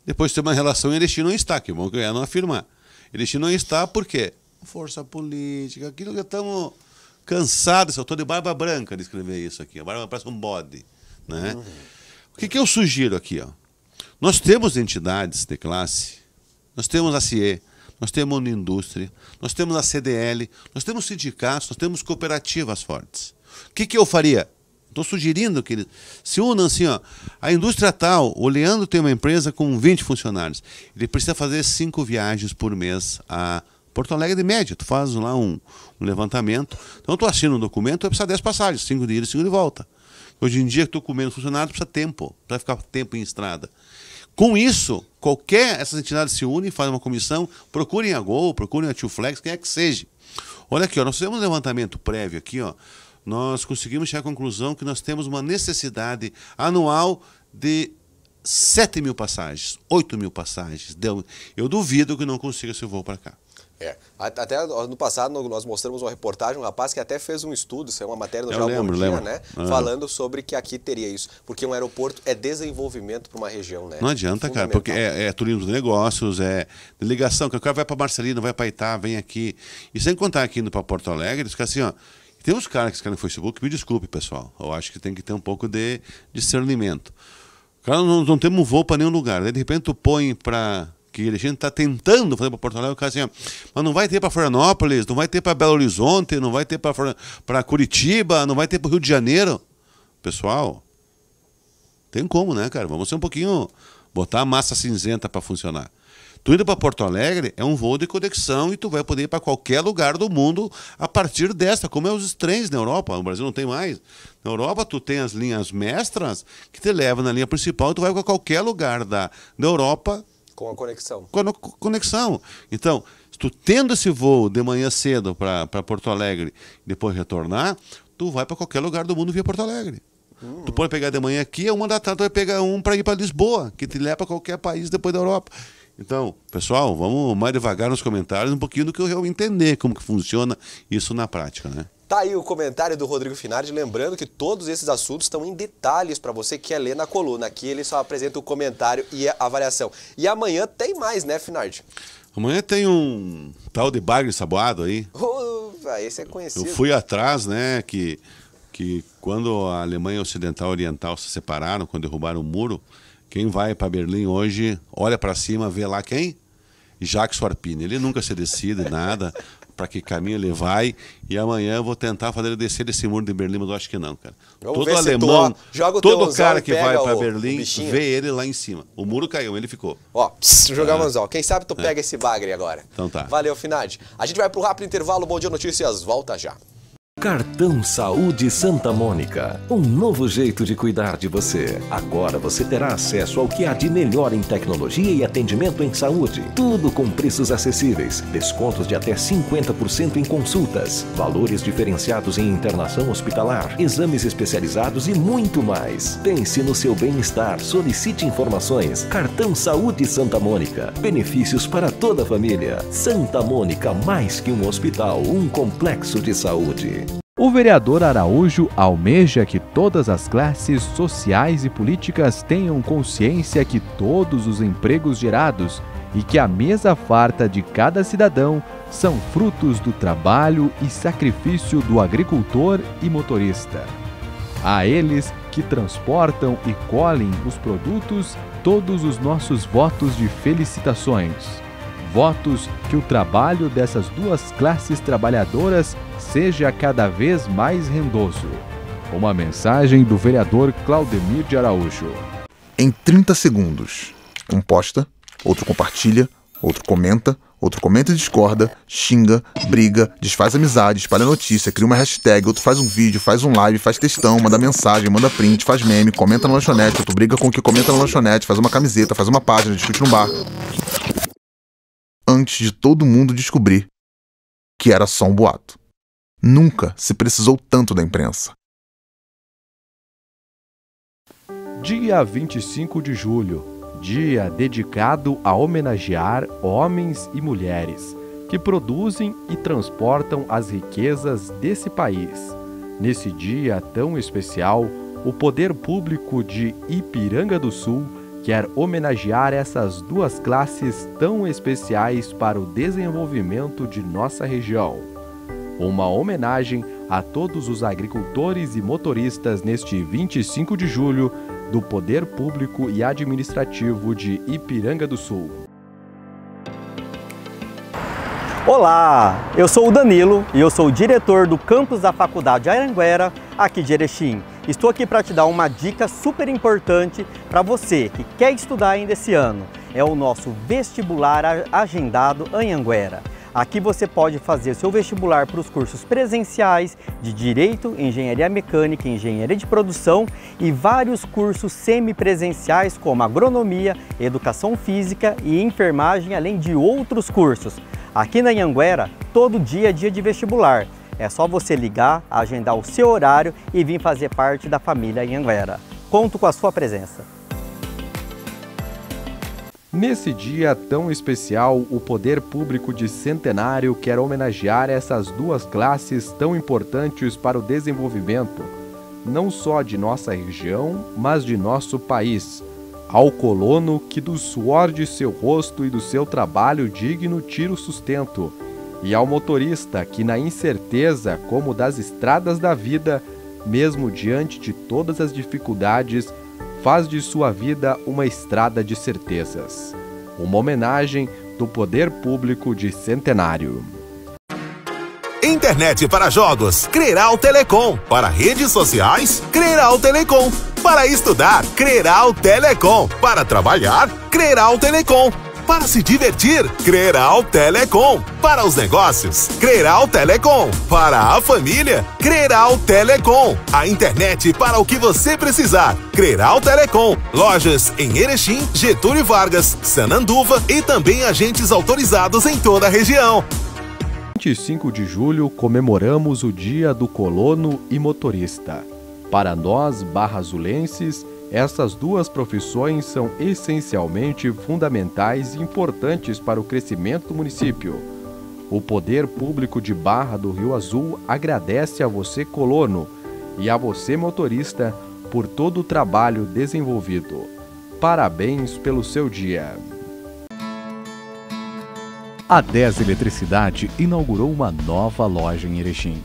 Depois tem uma relação, Erechim não está, que bom que eu ia não afirmar. Erechim não está por quê? Força política, aquilo que estamos cansados, eu estou de barba branca de escrever isso aqui, a barba parece um bode, né? O que eu sugiro aqui, ó? Nós temos entidades de classe, nós temos a CIE, nós temos a Unindústria, nós temos a CDL, nós temos sindicatos, nós temos cooperativas fortes. O que eu faria? Estou sugerindo que eles se unam assim, ó. A indústria tal, o Leandro tem uma empresa com 20 funcionários, ele precisa fazer 5 viagens por mês a Porto Alegre de média, tu faz lá um levantamento. Então tu assina um documento, vai precisar 10 passagens, 5 de ida e 5 de volta. Hoje em dia, tu com menos funcionários, precisa tempo, para ficar tempo em estrada. Com isso, essas entidades se unem, fazem uma comissão, procurem a Gol, procurem a Tio Flex, quem é que seja. Olha aqui, ó, nós fizemos um levantamento prévio aqui, ó, nós conseguimos chegar à conclusão que nós temos uma necessidade anual de 7 mil passagens, 8 mil passagens. Eu duvido que não consiga esse voo para cá. Até no passado nós mostramos uma reportagem, um rapaz que até fez um estudo, isso é uma matéria no Jornal Bom Dia, né? Falando sobre que aqui teria isso, porque um aeroporto é desenvolvimento para uma região, né? Não adianta, cara, porque é turismo de negócios, é ligação, que o cara vai para Marcelino, vai para Itá, vem aqui. E sem contar aqui indo para Porto Alegre, eles ficam assim, ó, tem uns caras que escrevem no Facebook, me desculpe, pessoal, eu acho que tem que ter um pouco de discernimento. Cara, não temos um voo para nenhum lugar, daí de repente tu põe para... que a gente está tentando fazer para Porto Alegre, o cara assim, ó, mas não vai ter para Florianópolis, não vai ter para Belo Horizonte, não vai ter para Curitiba, não vai ter para o Rio de Janeiro. Pessoal, tem como, né, cara? Vamos ser um pouquinho, botar a massa cinzenta para funcionar. Tu indo para Porto Alegre é um voo de conexão e tu vai poder ir para qualquer lugar do mundo a partir desta, como é os trens na Europa. No Brasil não tem mais. Na Europa tu tem as linhas mestras que te levam na linha principal e tu vai para qualquer lugar da Europa com a conexão. Com a conexão. Então, se tu tendo esse voo de manhã cedo para Porto Alegre e depois retornar, tu vai para qualquer lugar do mundo via Porto Alegre. Tu pode pegar de manhã aqui, a 1 da tarde tu vai pegar um para ir para Lisboa, que te leva para qualquer país depois da Europa. Então, pessoal, vamos mais devagar nos comentários, um pouquinho do que eu realmente entender como que funciona isso na prática, né? Tá aí o comentário do Rodrigo Finardi, lembrando que todos esses assuntos estão em detalhes para você que quer ler na coluna. Aqui ele só apresenta o comentário e a avaliação. E amanhã tem mais, né, Finardi? Amanhã tem um tal de bagre saboado aí. Esse é conhecido. Eu fui atrás, né, que quando a Alemanha Ocidental e Oriental se separaram, quando derrubaram o muro, quem vai para Berlim hoje, olha para cima, vê lá quem? Jacques Warpine. Ele nunca se decide, nada, para que caminho ele vai, e amanhã eu vou tentar fazer ele descer desse muro de Berlim, mas eu acho que não, cara. Todo alemão, todo cara que vai para Berlim, vê ele lá em cima. O muro caiu, ele ficou. Ó, jogar o anzol. Quem sabe tu pega esse bagre agora. Então tá. Valeu, Finardi. A gente vai pro rápido intervalo. Bom Dia Notícias, volta já. Cartão Saúde Santa Mônica, um novo jeito de cuidar de você. Agora você terá acesso ao que há de melhor em tecnologia e atendimento em saúde. Tudo com preços acessíveis, descontos de até 50% em consultas, valores diferenciados em internação hospitalar, exames especializados e muito mais. Pense no seu bem-estar, solicite informações. Cartão Saúde Santa Mônica, benefícios para toda a família. Santa Mônica, mais que um hospital, um complexo de saúde. O vereador Araújo almeja que todas as classes sociais e políticas tenham consciência que todos os empregos gerados e que a mesa farta de cada cidadão são frutos do trabalho e sacrifício do agricultor e motorista. A eles que transportam e colhem os produtos, todos os nossos votos de felicitações. Votos que o trabalho dessas duas classes trabalhadoras seja cada vez mais rendoso. Uma mensagem do vereador Claudemir de Araújo. Em 30 segundos, um posta, outro compartilha, outro comenta e discorda, xinga, briga, desfaz amizade, espalha notícia, cria uma hashtag, outro faz um vídeo, faz um live, faz textão, manda mensagem, manda print, faz meme, comenta na lanchonete, outro briga com o que comenta na lanchonete, faz uma camiseta, faz uma página, discute no bar. Antes de todo mundo descobrir que era só um boato. Nunca se precisou tanto da imprensa. Dia 25 de julho, dia dedicado a homenagear homens e mulheres que produzem e transportam as riquezas desse país. Nesse dia tão especial, o Poder Público de Ipiranga do Sul quer homenagear essas duas classes tão especiais para o desenvolvimento de nossa região. Uma homenagem a todos os agricultores e motoristas neste 25 de julho do Poder Público e Administrativo de Ipiranga do Sul. Olá, eu sou o Danilo e eu sou o diretor do campus da Faculdade Anhanguera, aqui de Erechim. Estou aqui para te dar uma dica super importante para você que quer estudar ainda esse ano. É o nosso vestibular agendado Anhanguera. Aqui você pode fazer seu vestibular para os cursos presenciais de Direito, Engenharia Mecânica, Engenharia de Produção e vários cursos semipresenciais como Agronomia, Educação Física e Enfermagem, além de outros cursos. Aqui na Anhanguera, todo dia é dia de vestibular. É só você ligar, agendar o seu horário e vir fazer parte da família Anhanguera. Conto com a sua presença. Nesse dia tão especial, o Poder Público de Centenário quer homenagear essas duas classes tão importantes para o desenvolvimento, não só de nossa região, mas de nosso país. Ao colono que do suor de seu rosto e do seu trabalho digno tira o sustento, e ao motorista que na incerteza como das estradas da vida, mesmo diante de todas as dificuldades, faz de sua vida uma estrada de certezas. Uma homenagem do Poder Público de Centenário. Internet para jogos, Creral Telecom. Para redes sociais, Creral Telecom. Para estudar, Creral Telecom. Para trabalhar, Creral Telecom. Para se divertir, Creral Telecom. Para os negócios, Creral Telecom. Para a família, Creral Telecom. A internet para o que você precisar. Creral Telecom. Lojas em Erechim, Getúlio Vargas, Sananduva e também agentes autorizados em toda a região. 25 de julho comemoramos o Dia do Colono e Motorista. Para nós, barra-azulenses, essas duas profissões são essencialmente fundamentais e importantes para o crescimento do município. O Poder Público de Barra do Rio Azul agradece a você, colono, e a você, motorista, por todo o trabalho desenvolvido. Parabéns pelo seu dia. A 10 Eletricidade inaugurou uma nova loja em Erechim.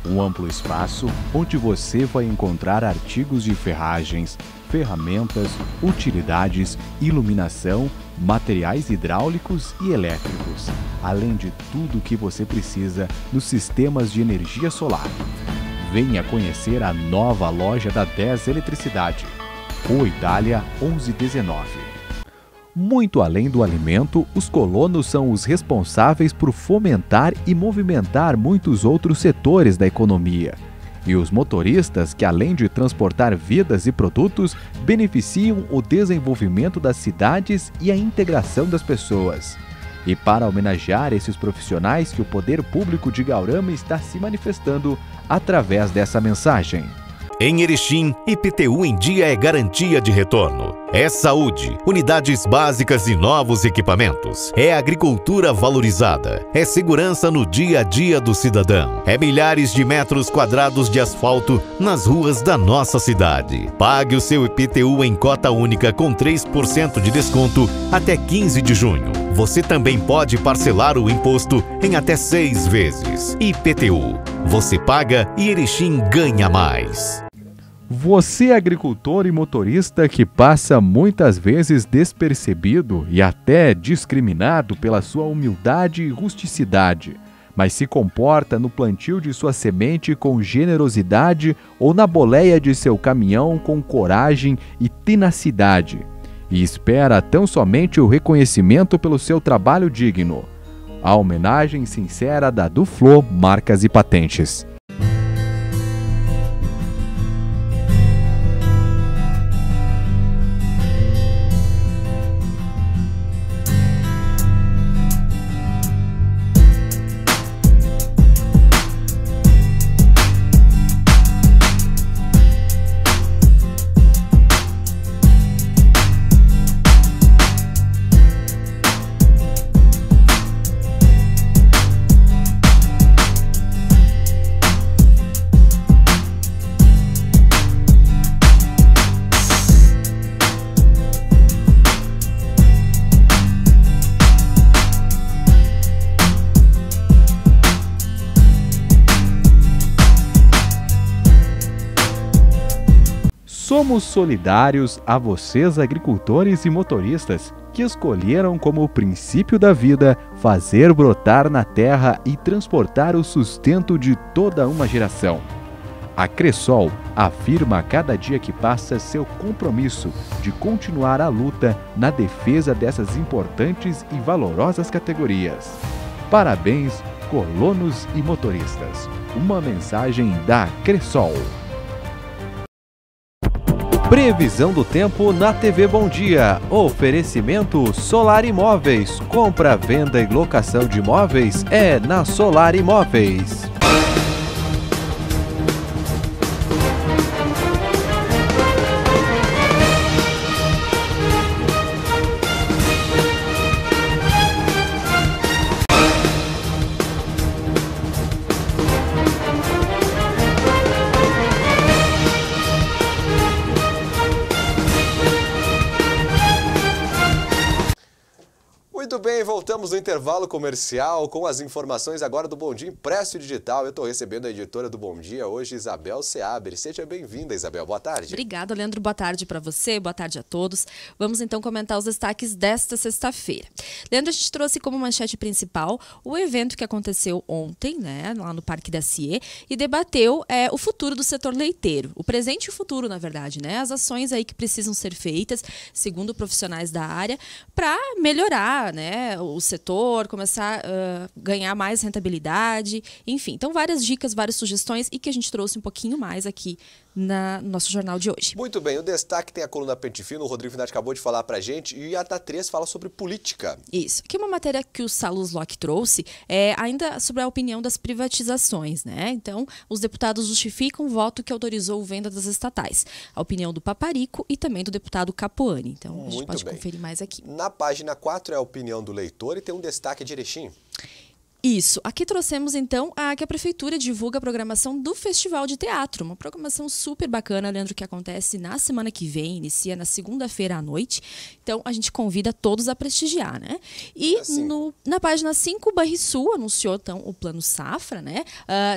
Um amplo espaço onde você vai encontrar artigos de ferragens, ferramentas, utilidades, iluminação, materiais hidráulicos e elétricos, além de tudo o que você precisa nos sistemas de energia solar. Venha conhecer a nova loja da 10 Eletricidade, Rua Itália 1119. Muito além do alimento, os colonos são os responsáveis por fomentar e movimentar muitos outros setores da economia. E os motoristas que, além de transportar vidas e produtos, beneficiam o desenvolvimento das cidades e a integração das pessoas. E para homenagear esses profissionais que o Poder Público de Guaurama está se manifestando através dessa mensagem. Em Erechim, IPTU em dia é garantia de retorno. É saúde, unidades básicas e novos equipamentos. É agricultura valorizada. É segurança no dia a dia do cidadão. É milhares de metros quadrados de asfalto nas ruas da nossa cidade. Pague o seu IPTU em cota única com 3% de desconto até 15 de junho. Você também pode parcelar o imposto em até 6 vezes. IPTU. Você paga e Erechim ganha mais. Você, agricultor e motorista que passa muitas vezes despercebido e até discriminado pela sua humildade e rusticidade, mas se comporta no plantio de sua semente com generosidade ou na boleia de seu caminhão com coragem e tenacidade, e espera tão somente o reconhecimento pelo seu trabalho digno. A homenagem sincera da Duflo Marcas e Patentes. Somos solidários a vocês, agricultores e motoristas, que escolheram como princípio da vida fazer brotar na terra e transportar o sustento de toda uma geração. A Cressol afirma a cada dia que passa seu compromisso de continuar a luta na defesa dessas importantes e valorosas categorias. Parabéns, colonos e motoristas. Uma mensagem da Cressol. Previsão do tempo na TV Bom Dia. Oferecimento Solar Imóveis. Compra, venda e locação de imóveis é na Solar Imóveis. Muito bem, voltamos no intervalo comercial com as informações agora do Bom Dia Impresso e Digital. Eu estou recebendo a editora do Bom Dia hoje, Isabel Seabra. Seja bem-vinda, Isabel. Boa tarde. Obrigada, Leandro. Boa tarde para você, boa tarde a todos. Vamos então comentar os destaques desta sexta-feira. Leandro, a gente trouxe como manchete principal o evento que aconteceu ontem, né, lá no Parque da CIE, e debateu o futuro do setor leiteiro. O presente e o futuro, na verdade, né? As ações aí que precisam ser feitas, segundo profissionais da área, para melhorar, né, o setor, começar a ganhar mais rentabilidade, enfim. Então, várias dicas, várias sugestões e que a gente trouxe um pouquinho mais aqui no nosso jornal de hoje. Muito bem, o destaque tem a coluna Pente Fino, o Rodrigo Finati acabou de falar pra gente, e a DA3 fala sobre política. Isso. Aqui uma matéria que o Salus Locke trouxe é ainda sobre a opinião das privatizações, né? Então, os deputados justificam o voto que autorizou a venda das estatais. A opinião do Paparico e também do deputado Capuani. Então, a gente pode conferir mais aqui. Na página 4 é a opinião do leitor e tem um destaque de Erechim. Isso. Aqui trouxemos, então, que a Prefeitura divulga a programação do Festival de Teatro. Uma programação super bacana, Leandro, que acontece na semana que vem, inicia na segunda-feira à noite. Então, a gente convida todos a prestigiar, né? E na página 5, o Banrisul anunciou, então, o Plano Safra, né?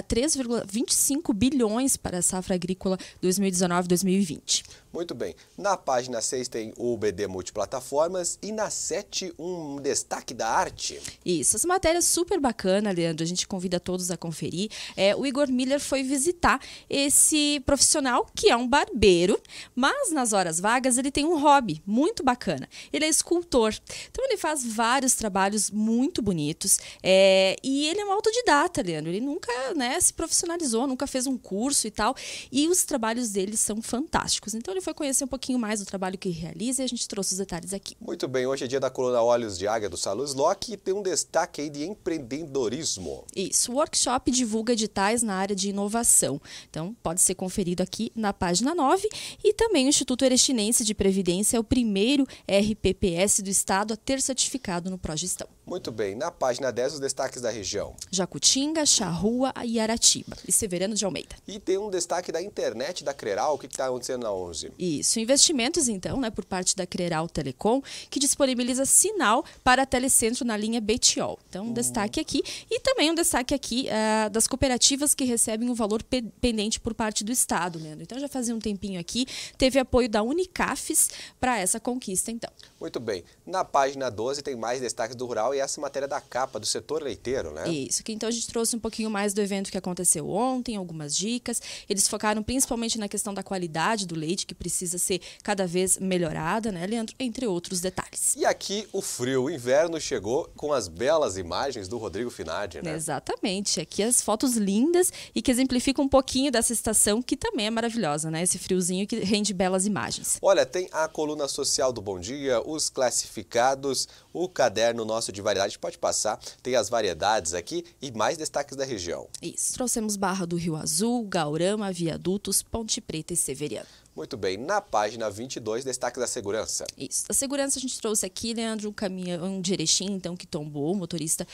3,25 bilhões para a safra agrícola 2019-2020. Muito bem. Na página 6 tem o BD Multiplataformas e na 7 um destaque da arte. Isso. Essa matéria é super bacana, Leandro. A gente convida todos a conferir. O Igor Miller foi visitar esse profissional que é um barbeiro, mas nas horas vagas ele tem um hobby muito bacana. Ele é escultor. Então ele faz vários trabalhos muito bonitos e ele é um autodidata, Leandro. Ele nunca, né, se profissionalizou, nunca fez um curso e tal. E os trabalhos dele são fantásticos. Então ele foi conhecer um pouquinho mais do trabalho que ele realiza e a gente trouxe os detalhes aqui. Muito bem, hoje é dia da coluna Olhos de Águia do Salus Locke e tem um destaque aí de empreendedorismo. Isso, o workshop divulga editais na área de inovação. Então, pode ser conferido aqui na página 9 e também o Instituto Erechinense de Previdência é o primeiro RPPS do estado a ter certificado no Progestão. Muito bem, na página 10 os destaques da região. Jacutinga, Charrua e Aratiba e Severiano de Almeida. E tem um destaque da internet da Creral, o que está acontecendo na 11? Isso, investimentos então, né, por parte da Creral Telecom, que disponibiliza sinal para telecentro na linha Betiol. Então, um destaque aqui e também um destaque aqui das cooperativas que recebem um valor pendente por parte do Estado, Leandro. Então, já fazia um tempinho aqui, teve apoio da Unicafes para essa conquista, então. Muito bem, na página 12 tem mais destaques do rural e essa matéria da capa do setor leiteiro, né? Isso, que então a gente trouxe um pouquinho mais do evento que aconteceu ontem, algumas dicas. Eles focaram principalmente na questão da qualidade do leite, que precisa ser cada vez melhorada, né, Leandro? Entre outros detalhes. E aqui o frio, o inverno chegou com as belas imagens do Rodrigo Finardi, né? Exatamente, aqui as fotos lindas e que exemplificam um pouquinho dessa estação, que também é maravilhosa, né? Esse friozinho que rende belas imagens. Olha, tem a coluna social do Bom Dia, os classificados, o caderno nosso de variedade, pode passar, tem as variedades aqui e mais destaques da região. Isso, trouxemos Barra do Rio Azul, Gaurama, Viadutos, Ponte Preta e Severiano. Muito bem, na página 22, destaques da segurança. Isso, da segurança a gente trouxe aqui, Leandro, um caminhão de Erechim, então, que tombou, o motorista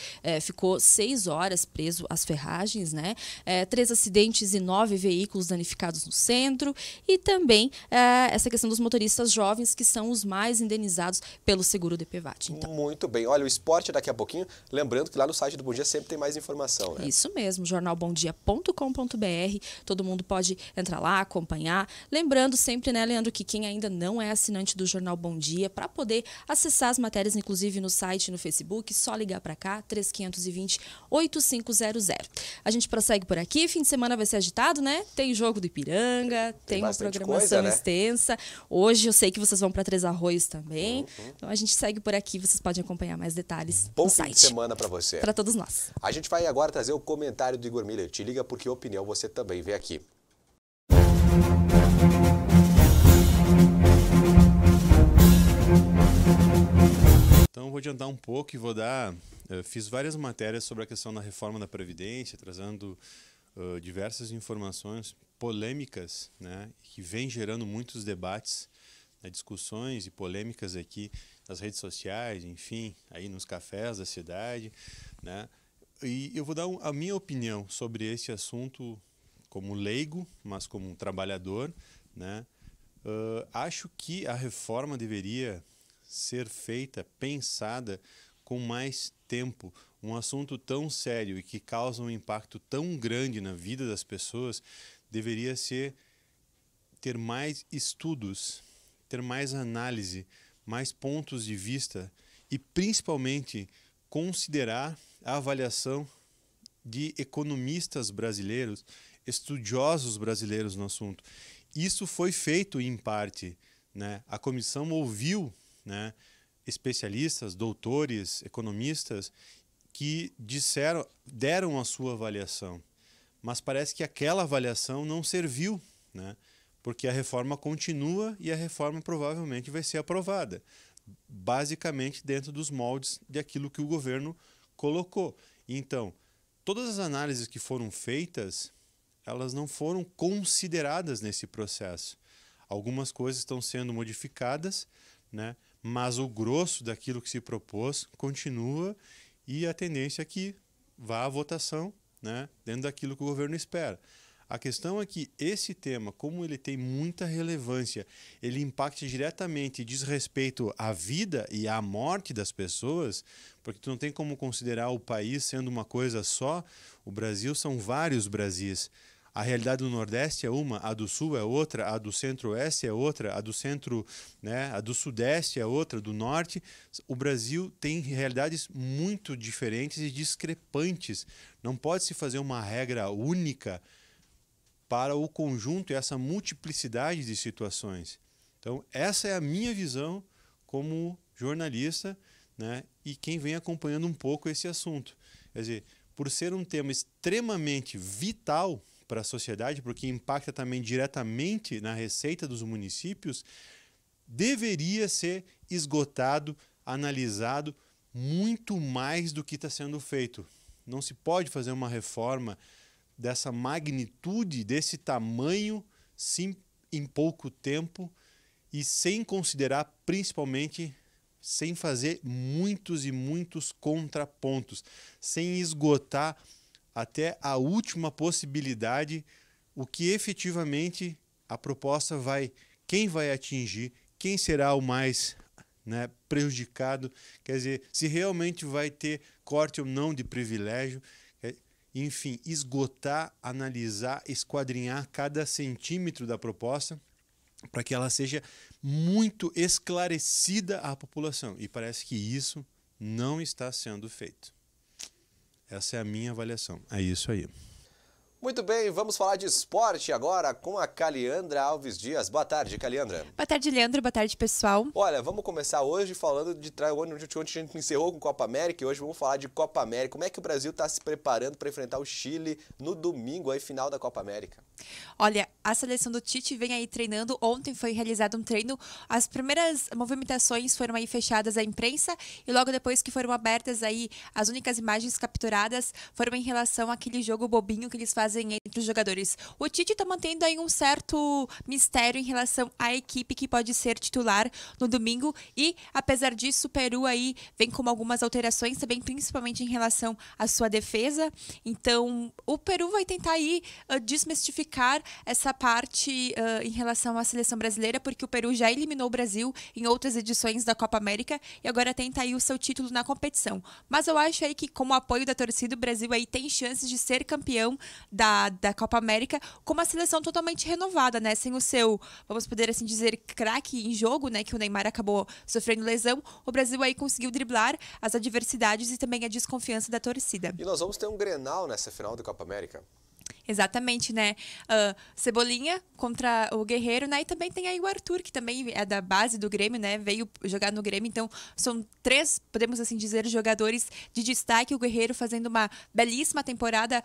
ficou 6 horas preso às ferragens, né? 3 acidentes e 9 veículos danificados no centro e também essa questão dos motoristas jovens, que são os mais indenizados pelo seguro DPVAT. Então. Muito bem, olha, o esporte daqui a pouquinho, lembrando que lá no site do Bom Dia sempre tem mais informação, né? Isso mesmo, jornalbomdia.com.br, todo mundo pode entrar lá, acompanhar, lembrando Lembrando sempre, né, Leandro, que quem ainda não é assinante do Jornal Bom Dia, para poder acessar as matérias, inclusive no site e no Facebook, só ligar para cá, 3520-8500. A gente prossegue por aqui, fim de semana vai ser agitado, né? Tem jogo do Ipiranga, tem uma programação extensa. Hoje eu sei que vocês vão para Três Arroios também. Então a gente segue por aqui, vocês podem acompanhar mais detalhes no site. Bom fim de semana para você. Para todos nós. A gente vai agora trazer o comentário do Igor Miller. Te liga porque opinião você também vê aqui. Então eu vou adiantar um pouco e vou dar... fiz várias matérias sobre a questão da reforma da Previdência, trazendo diversas informações polêmicas, né, que vem gerando muitos debates, né, discussões e polêmicas aqui nas redes sociais, enfim, aí nos cafés da cidade, né? E eu vou dar a minha opinião sobre esse assunto como leigo, mas como um trabalhador, né? Acho que a reforma deveria ser feita, pensada com mais tempo. Um assunto tão sério e que causa um impacto tão grande na vida das pessoas deveria ter mais estudos, ter mais análise, mais pontos de vista e principalmente considerar a avaliação de economistas brasileiros, estudiosos brasileiros no assunto. Isso foi feito em parte, né? A comissão ouviu, né, especialistas, doutores, economistas que deram a sua avaliação, mas parece que aquela avaliação não serviu, né? Porque a reforma continua e a reforma provavelmente vai ser aprovada, basicamente dentro dos moldes daquilo que o governo colocou. Então, todas as análises que foram feitas, elas não foram consideradas nesse processo. Algumas coisas estão sendo modificadas, né? Mas o grosso daquilo que se propôs continua e a tendência é que vá à votação, né, dentro daquilo que o governo espera. A questão é que esse tema, como ele tem muita relevância, ele impacta diretamente e diz respeito à vida e à morte das pessoas, porque tu não tem como considerar o país sendo uma coisa só. O Brasil são vários Brasis. A realidade do Nordeste é uma, a do Sul é outra, a do Centro-Oeste é outra, a do Centro, né, a do Sudeste é outra, do Norte. O Brasil tem realidades muito diferentes e discrepantes. Não pode se fazer uma regra única para o conjunto e essa multiplicidade de situações. Então, essa é a minha visão como jornalista, né, e quem vem acompanhando um pouco esse assunto. Quer dizer, por ser um tema extremamente vital para a sociedade, porque impacta também diretamente na receita dos municípios, deveria ser esgotado, analisado muito mais do que está sendo feito. Não se pode fazer uma reforma dessa magnitude, desse tamanho, sim, em pouco tempo e sem considerar, principalmente, sem fazer muitos e muitos contrapontos, sem esgotar até a última possibilidade, o que efetivamente a proposta quem vai atingir, quem será o mais, né, prejudicado, quer dizer, se realmente vai ter corte ou não de privilégio, enfim, esgotar, analisar, esquadrinhar cada centímetro da proposta para que ela seja muito esclarecida à população. E parece que isso não está sendo feito. Essa é a minha avaliação. É isso aí. Muito bem, vamos falar de esporte agora com a Caliandra Alves Dias. Boa tarde, Caliandra. Boa tarde, Leandro. Boa tarde, pessoal. Olha, vamos começar hoje falando de onde a gente encerrou com Copa América e hoje vamos falar de Copa América. Como é que o Brasil está se preparando para enfrentar o Chile no domingo, aí, final da Copa América? Olha, a seleção do Tite vem aí treinando. Ontem foi realizado um treino. As primeiras movimentações foram aí fechadas à imprensa e logo depois que foram abertas aí as únicas imagens capturadas foram em relação àquele jogo bobinho que eles fazem entre os jogadores. O Tite está mantendo aí um certo mistério em relação à equipe que pode ser titular no domingo e, apesar disso, o Peru aí vem com algumas alterações também, principalmente em relação à sua defesa. Então, o Peru vai tentar aí desmistificar essa parte em relação à seleção brasileira, porque o Peru já eliminou o Brasil em outras edições da Copa América e agora tenta aí o seu título na competição. Mas eu acho aí que, com o apoio da torcida, o Brasil aí tem chances de ser campeão da Copa América com uma seleção totalmente renovada, né? Sem o seu, vamos poder assim dizer, craque em jogo, né? Que o Neymar acabou sofrendo lesão. O Brasil aí conseguiu driblar as adversidades e também a desconfiança da torcida. E nós vamos ter um Grenal nessa final da Copa América. Exatamente, né? Cebolinha contra o Guerreiro, né? E também tem aí o Arthur, que também é da base do Grêmio, né? Veio jogar no Grêmio, então são 3, podemos assim dizer, jogadores de destaque. O Guerreiro fazendo uma belíssima temporada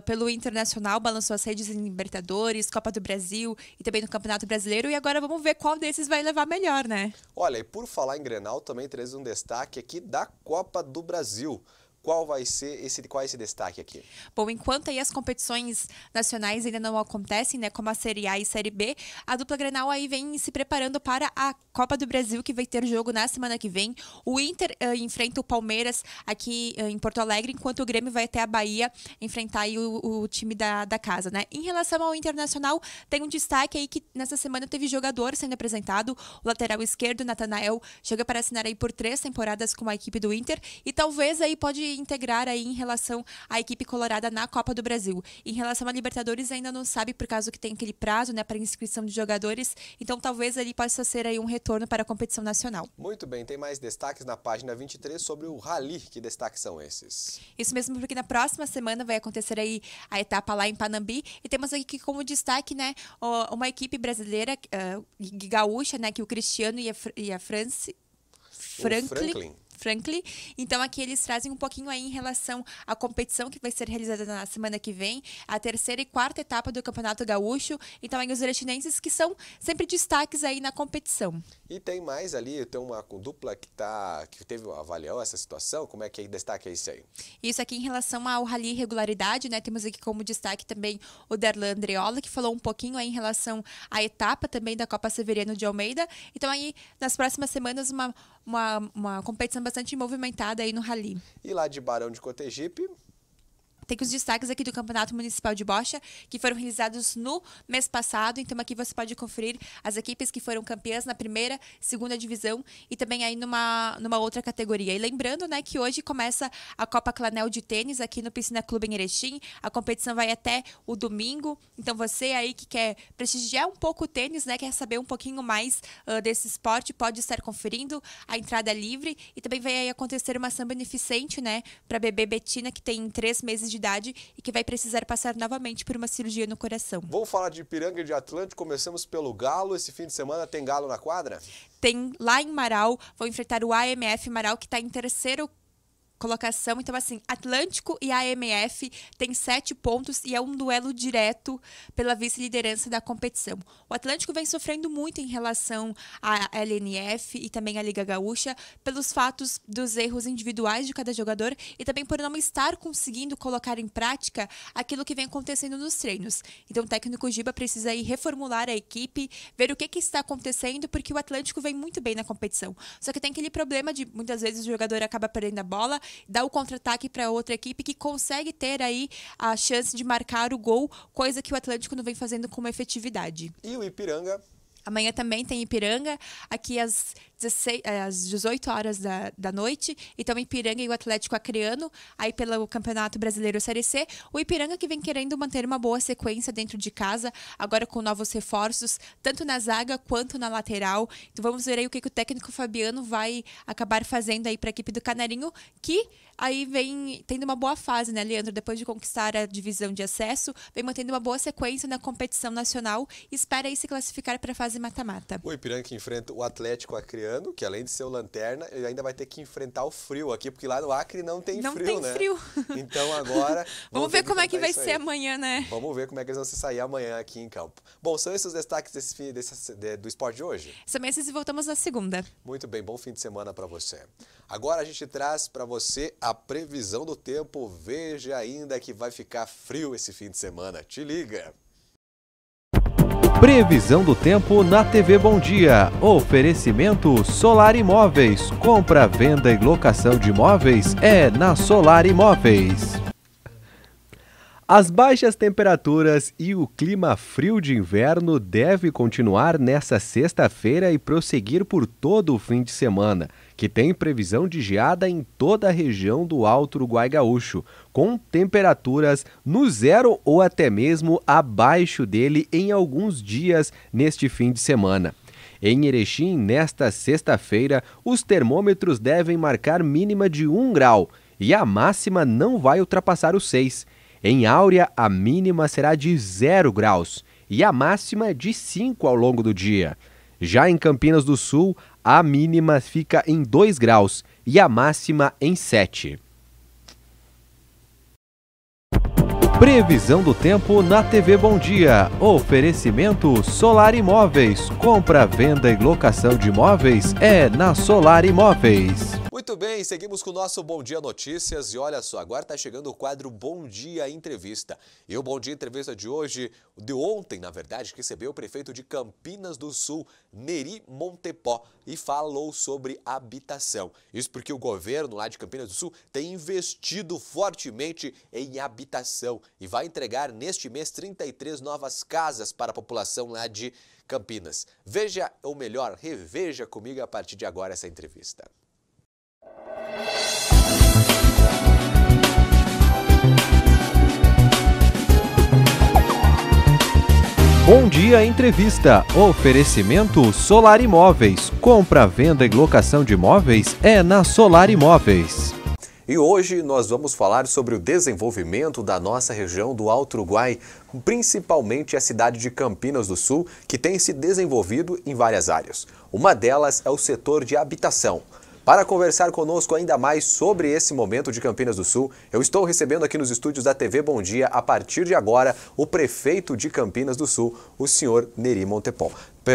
pelo Internacional, balançou as redes em Libertadores, Copa do Brasil e também no Campeonato Brasileiro. E agora vamos ver qual desses vai levar melhor, né? Olha, e por falar em Grenal, também traz um destaque aqui da Copa do Brasil. Qual é esse destaque aqui? Bom, enquanto aí as competições nacionais ainda não acontecem, né, como a Série A e Série B, a dupla Grenal aí vem se preparando para a Copa do Brasil, que vai ter jogo na semana que vem. O Inter enfrenta o Palmeiras aqui em Porto Alegre, enquanto o Grêmio vai até a Bahia enfrentar aí o time da casa, né? Em relação ao Internacional, tem um destaque aí que nessa semana teve jogador sendo apresentado. O lateral esquerdo, Natanael, chega para assinar aí por 3 temporadas com a equipe do Inter e talvez aí pode integrar aí em relação à equipe colorada na Copa do Brasil. Em relação à Libertadores, ainda não sabe, por causa que tem aquele prazo, né, para inscrição de jogadores, então talvez ali possa ser aí um retorno para a competição nacional. Muito bem, tem mais destaques na página 23 sobre o Rally. Que destaques são esses? Isso mesmo, porque na próxima semana vai acontecer aí a etapa lá em Panambi e temos aqui como destaque, né, uma equipe brasileira, gaúcha, né, que o Cristiano e a Franklin. Então aqui eles trazem um pouquinho aí em relação à competição que vai ser realizada na semana que vem, a 3ª e 4ª etapa do Campeonato Gaúcho. Então aí os erechinenses que são sempre destaques aí na competição. E tem mais ali, tem uma dupla que avaliou essa situação. Como é que destaque é isso aí? Isso aqui em relação ao Rally Regularidade, né? Temos aqui como destaque também o Darlan Andreola, que falou um pouquinho aí em relação à etapa também da Copa Severiano de Almeida. Então aí nas próximas semanas uma competição bastante movimentada aí no Rally. E lá de Barão de Cotegipe? Tem os destaques aqui do Campeonato Municipal de Bocha, que foram realizados no mês passado. Então aqui você pode conferir as equipes que foram campeãs na 1ª, 2ª divisão e também aí numa outra categoria. E lembrando, né, que hoje começa a Copa Clanel de Tênis aqui no Piscina Clube em Erechim. A competição vai até o domingo. Então você aí que quer prestigiar um pouco o tênis, né, quer saber um pouquinho mais desse esporte, pode estar conferindo. A entrada é livre e também vai aí acontecer uma ação beneficente, né, para bebê Betina, que tem 3 meses de idade e que vai precisar passar novamente por uma cirurgia no coração. Vamos falar de Ipiranga e de Atlântico. Começamos pelo Galo. Esse fim de semana tem Galo na quadra? Tem lá em Marau, vão enfrentar o AMF Marau, que está em 3º colocação. Então, assim, Atlântico e AMF tem 7 pontos e é um duelo direto pela vice-liderança da competição. O Atlântico vem sofrendo muito em relação à LNF e também à Liga Gaúcha pelos fatos dos erros individuais de cada jogador e também por não estar conseguindo colocar em prática aquilo que vem acontecendo nos treinos. Então, o técnico Giba precisa aí reformular a equipe, ver o que está acontecendo, porque o Atlântico vem muito bem na competição. Só que tem aquele problema de, muitas vezes, o jogador acaba perdendo a bola, dá o contra-ataque para outra equipe que consegue ter aí a chance de marcar o gol, coisa que o Atlântico não vem fazendo com uma efetividade. E o Ipiranga? Amanhã também tem Ipiranga, aqui às 18 horas da noite. Então, Ipiranga e o Atlético Acreano, aí pelo Campeonato Brasileiro Série C. O Ipiranga que vem querendo manter uma boa sequência dentro de casa, agora com novos reforços, tanto na zaga quanto na lateral. Então, vamos ver aí o que o técnico Fabiano vai acabar fazendo aí para a equipe do Canarinho, que aí vem tendo uma boa fase, né, Leandro? Depois de conquistar a divisão de acesso, vem mantendo uma boa sequência na competição nacional e espera aí se classificar para a fase mata-mata. O Ipiranga que enfrenta o Atlético Acreano, que além de ser o lanterna, ele ainda vai ter que enfrentar o frio aqui, porque lá no Acre não tem frio, né? Então agora... Vamos ver como é que vai ser amanhã, né? Vamos ver como é que eles vão se sair amanhã aqui em campo. Bom, são esses os destaques do esporte de hoje? São esses e voltamos na segunda. Muito bem, bom fim de semana para você. Agora a gente traz para você a previsão do tempo. Veja ainda que vai ficar frio esse fim de semana. Te liga! Previsão do tempo na TV Bom Dia. Oferecimento Solar Imóveis. Compra, venda e locação de imóveis é na Solar Imóveis. As baixas temperaturas e o clima frio de inverno deve continuar nesta sexta-feira e prosseguir por todo o fim de semana, que tem previsão de geada em toda a região do Alto Uruguai Gaúcho, com temperaturas no zero ou até mesmo abaixo dele em alguns dias neste fim de semana. Em Erechim, nesta sexta-feira, os termômetros devem marcar mínima de 1 grau e a máxima não vai ultrapassar os 6. Em Áurea, a mínima será de 0 graus e a máxima de 5 ao longo do dia. Já em Campinas do Sul, a mínima fica em 2 graus e a máxima em 7. Previsão do tempo na TV Bom Dia. Oferecimento Solar Imóveis. Compra, venda e locação de imóveis é na Solar Imóveis. Muito bem, seguimos com o nosso Bom Dia Notícias e olha só, agora está chegando o quadro Bom Dia Entrevista. E o Bom Dia Entrevista de hoje, de ontem, na verdade, recebeu o prefeito de Campinas do Sul, Neri Montepó, e falou sobre habitação. Isso porque o governo lá de Campinas do Sul tem investido fortemente em habitação e vai entregar neste mês 33 novas casas para a população lá de Campinas. Veja, ou melhor, reveja comigo a partir de agora essa entrevista. Bom Dia Entrevista. Oferecimento Solar Imóveis. Compra, venda e locação de imóveis é na Solar Imóveis. E hoje nós vamos falar sobre o desenvolvimento da nossa região do Alto Uruguai, principalmente a cidade de Campinas do Sul, que tem se desenvolvido em várias áreas. Uma delas é o setor de habitação. Para conversar conosco ainda mais sobre esse momento de Campinas do Sul, eu estou recebendo aqui nos estúdios da TV Bom Dia, a partir de agora, o prefeito de Campinas do Sul, o senhor Neri Montepó.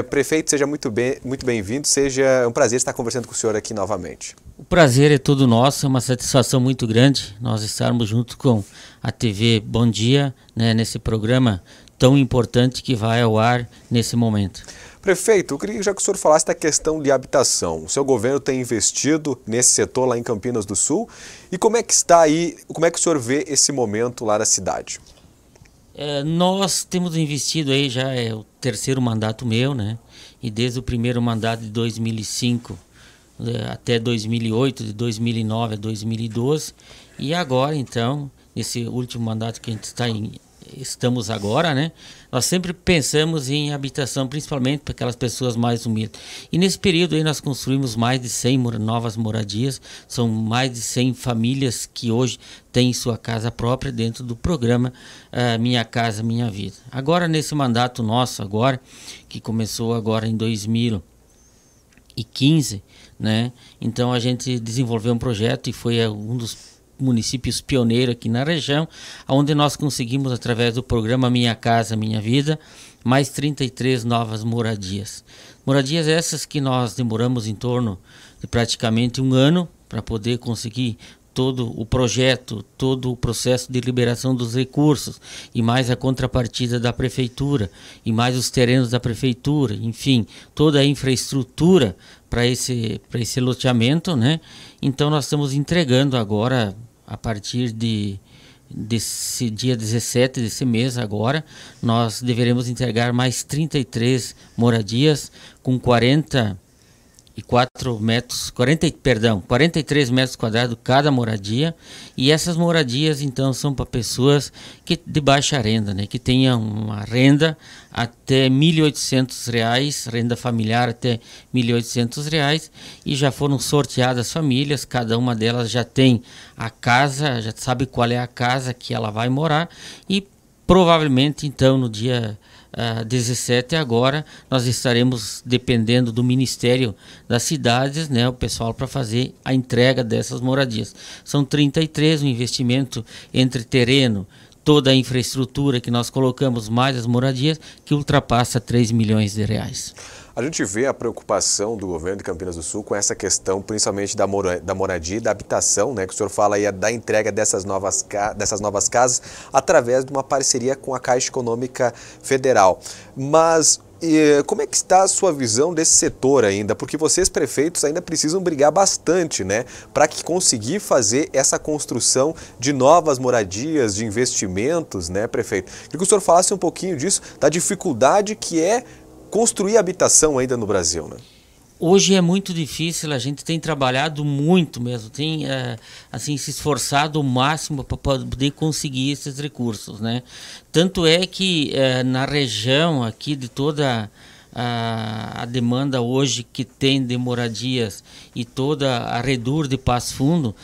Prefeito, seja muito bem-vindo, seja um prazer estar conversando com o senhor aqui novamente. O prazer é todo nosso, é uma satisfação muito grande nós estarmos junto com a TV Bom Dia, né, nesse programa tão importante que vai ao ar nesse momento. Prefeito, eu queria já que o senhor falasse da questão de habitação. O seu governo tem investido nesse setor lá em Campinas do Sul. E como é que está aí, como é que o senhor vê esse momento lá na cidade? Nós temos investido aí, já é o terceiro mandato meu, né? E desde o primeiro mandato de 2005 até 2008, de 2009 a 2012. E agora, então, nesse último mandato que a gente estamos agora, né? Nós sempre pensamos em habitação, principalmente para aquelas pessoas mais humildes. E nesse período aí nós construímos mais de 100 novas moradias, são mais de 100 famílias que hoje têm sua casa própria dentro do programa Minha Casa Minha Vida. Agora nesse mandato nosso agora, que começou agora em 2015, né? Então a gente desenvolveu um projeto e foi um dos municípios pioneiros aqui na região, onde nós conseguimos, através do programa Minha Casa Minha Vida, mais 33 novas moradias. Moradias essas que nós demoramos em torno de praticamente um ano para poder conseguir todo o projeto, todo o processo de liberação dos recursos, e mais a contrapartida da prefeitura, e mais os terrenos da prefeitura, enfim, toda a infraestrutura para esse loteamento, né? Então nós estamos entregando agora, a partir desse dia 17 desse mês agora, nós deveremos entregar mais 33 moradias com 43 metros quadrados cada moradia, e essas moradias então são para pessoas de baixa renda, né, que tenham uma renda até R$ 1.800, renda familiar até R$ 1.800, e já foram sorteadas famílias, cada uma delas já tem a casa, já sabe qual é a casa que ela vai morar, e provavelmente então no dia 17 agora nós estaremos dependendo do Ministério das Cidades, né, o pessoal, para fazer a entrega dessas moradias. São 33, um investimento entre terreno, toda a infraestrutura que nós colocamos, mais as moradias, que ultrapassa R$ 3 milhões. A gente vê a preocupação do governo de Campinas do Sul com essa questão, principalmente da moradia e da habitação, né, que o senhor fala aí da entrega dessas novas casas através de uma parceria com a Caixa Econômica Federal. Mas como é que está a sua visão desse setor ainda? Porque vocês, prefeitos, ainda precisam brigar bastante, né, para conseguir fazer essa construção de novas moradias, de investimentos, né, prefeito? Queria que o senhor falasse um pouquinho disso, da dificuldade que é construir habitação ainda no Brasil, né? Hoje é muito difícil, a gente tem trabalhado muito mesmo, tem assim, se esforçado o máximo para poder conseguir esses recursos, né? Tanto é que na região aqui de toda a demanda hoje que tem de moradias e toda a redor de Passo Fundo,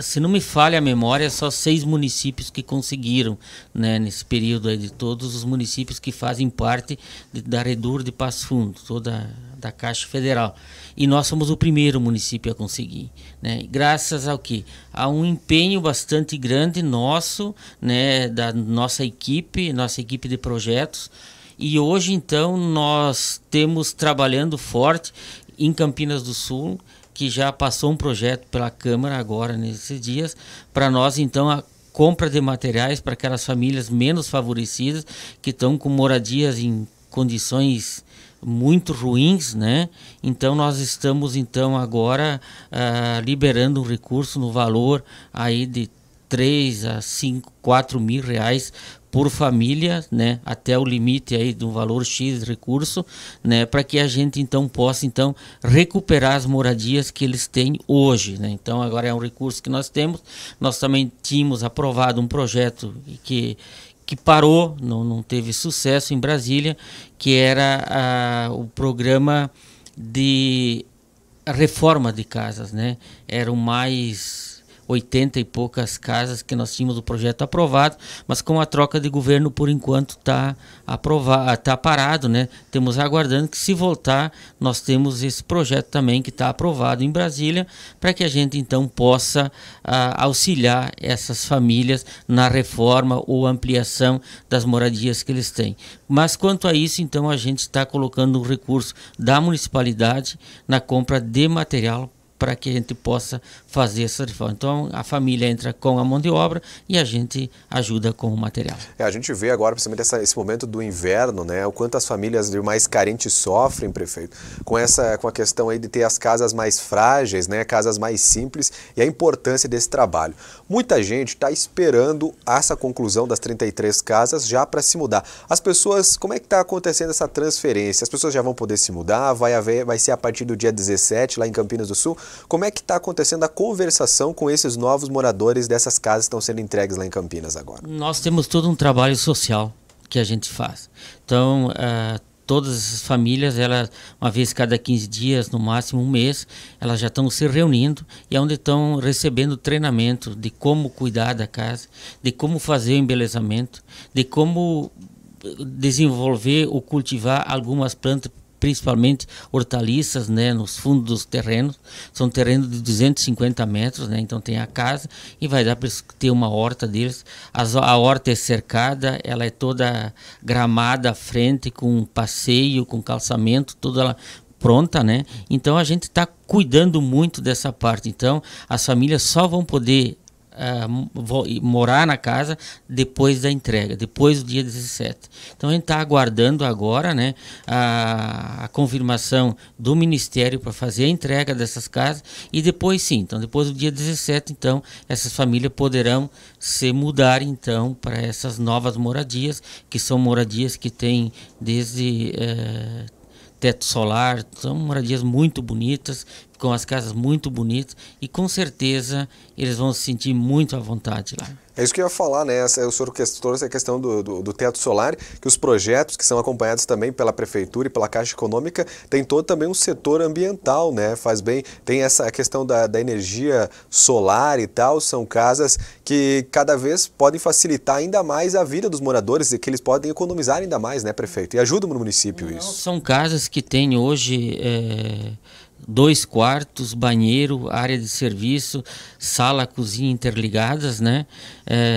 se não me falha a memória, só 6 municípios que conseguiram, né, nesse período aí, de todos os municípios que fazem parte da redor de Passo Fundo, toda da Caixa Federal. E nós somos o primeiro município a conseguir, né? Graças ao quê? A um empenho bastante grande nosso, né, da nossa equipe de projetos. E hoje, então, nós temos trabalhando forte em Campinas do Sul, que já passou um projeto pela Câmara agora nesses dias, para nós, então, a compra de materiais para aquelas famílias menos favorecidas, que estão com moradias em condições muito ruins, né? Então nós estamos então agora liberando um recurso no valor aí de 3 a 5, 4 mil reais por família, né, até o limite aí do valor X de recurso, né, para que a gente então possa então recuperar as moradias que eles têm hoje, né? Então agora é um recurso que nós temos. Nós também tínhamos aprovado um projeto que parou, não teve sucesso em Brasília, que era o programa de reforma de casas, né? Eram mais 80 e poucas casas que nós tínhamos o projeto aprovado, mas com a troca de governo, por enquanto, está parado, né? Temos aguardando que, se voltar, nós temos esse projeto também que está aprovado em Brasília, para que a gente então possa auxiliar essas famílias na reforma ou ampliação das moradias que eles têm. Mas quanto a isso, então, a gente está colocando um recurso da municipalidade na compra de material para que a gente possa fazer essa reforma. Então, a família entra com a mão de obra e a gente ajuda com o material. A gente vê agora, principalmente esse momento do inverno, né, o quanto as famílias mais carentes sofrem, prefeito, com a questão aí de ter as casas mais frágeis, né, casas mais simples, e a importância desse trabalho. Muita gente está esperando essa conclusão das 33 casas já para se mudar. As pessoas, como é que está acontecendo essa transferência? As pessoas já vão poder se mudar? Vai ser a partir do dia 17, lá em Campinas do Sul? Como é que está acontecendo a conversação com esses novos moradores dessas casas que estão sendo entregues lá em Campinas agora? Nós temos todo um trabalho social que a gente faz. Então, todas as famílias, elas, uma vez cada 15 dias, no máximo um mês, elas já estão se reunindo e é onde estão recebendo treinamento de como cuidar da casa, de como fazer o embelezamento, de como desenvolver ou cultivar algumas plantas, principalmente hortaliças, né, nos fundos dos terrenos. São terrenos de 250 metros, né, então tem a casa e vai dar para ter uma horta deles. A horta é cercada, ela é toda gramada à frente, com passeio, com calçamento, toda ela pronta, né? Então a gente está cuidando muito dessa parte. Então as famílias só vão poder morar na casa depois da entrega, depois do dia 17. Então a gente está aguardando agora, né, a confirmação do Ministério para fazer a entrega dessas casas e depois sim, então depois do dia 17, então essas famílias poderão se mudar então para essas novas moradias, que são moradias que têm desde teto solar, são moradias muito bonitas, com as casas muito bonitas e com certeza eles vão se sentir muito à vontade lá. É isso que eu ia falar, né? O senhor trouxe a questão do teto solar, que os projetos que são acompanhados também pela Prefeitura e pela Caixa Econômica tem todo também um setor ambiental, né? Faz bem, tem essa questão da energia solar e tal, são casas que cada vez podem facilitar ainda mais a vida dos moradores e que eles podem economizar ainda mais, né, prefeito? E ajudam no município isso. São casas que têm hoje 2 quartos, banheiro, área de serviço, sala, cozinha interligadas, né?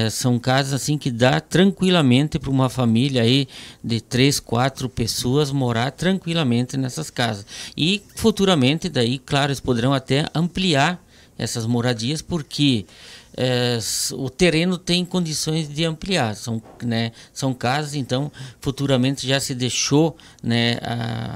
São casas assim que dá tranquilamente para uma família aí de 3, 4 pessoas morar tranquilamente nessas casas. E futuramente daí, claro, eles poderão até ampliar essas moradias, porque o terreno tem condições de ampliar, são casas, então futuramente já se deixou, né,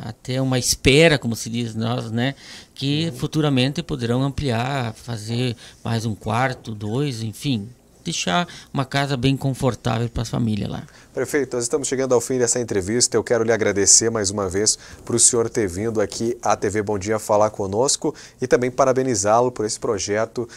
até uma espera, como se diz nós, né, que futuramente poderão ampliar, fazer mais um quarto, 2, enfim, deixar uma casa bem confortável para as famílias lá. Prefeito, nós estamos chegando ao fim dessa entrevista. Eu quero lhe agradecer mais uma vez por o senhor ter vindo aqui à TV Bom Dia falar conosco e também parabenizá-lo por esse projeto,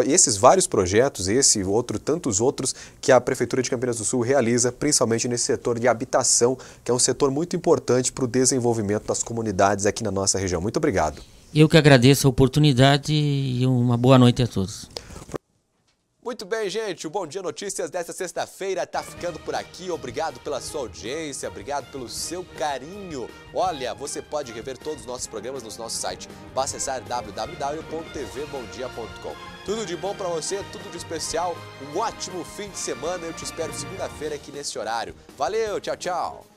esses vários projetos, esse e outro, tantos outros que a Prefeitura de Campinas do Sul realiza, principalmente nesse setor de habitação, que é um setor muito importante para o desenvolvimento das comunidades aqui na nossa região. Muito obrigado. Eu que agradeço a oportunidade e uma boa noite a todos. Muito bem, gente, o Bom Dia Notícias desta sexta-feira está ficando por aqui. Obrigado pela sua audiência, obrigado pelo seu carinho. Olha, você pode rever todos os nossos programas no nosso site. Basta acessar www.tvbomdia.com. Tudo de bom para você, tudo de especial, um ótimo fim de semana. Eu te espero segunda-feira aqui nesse horário. Valeu, tchau, tchau.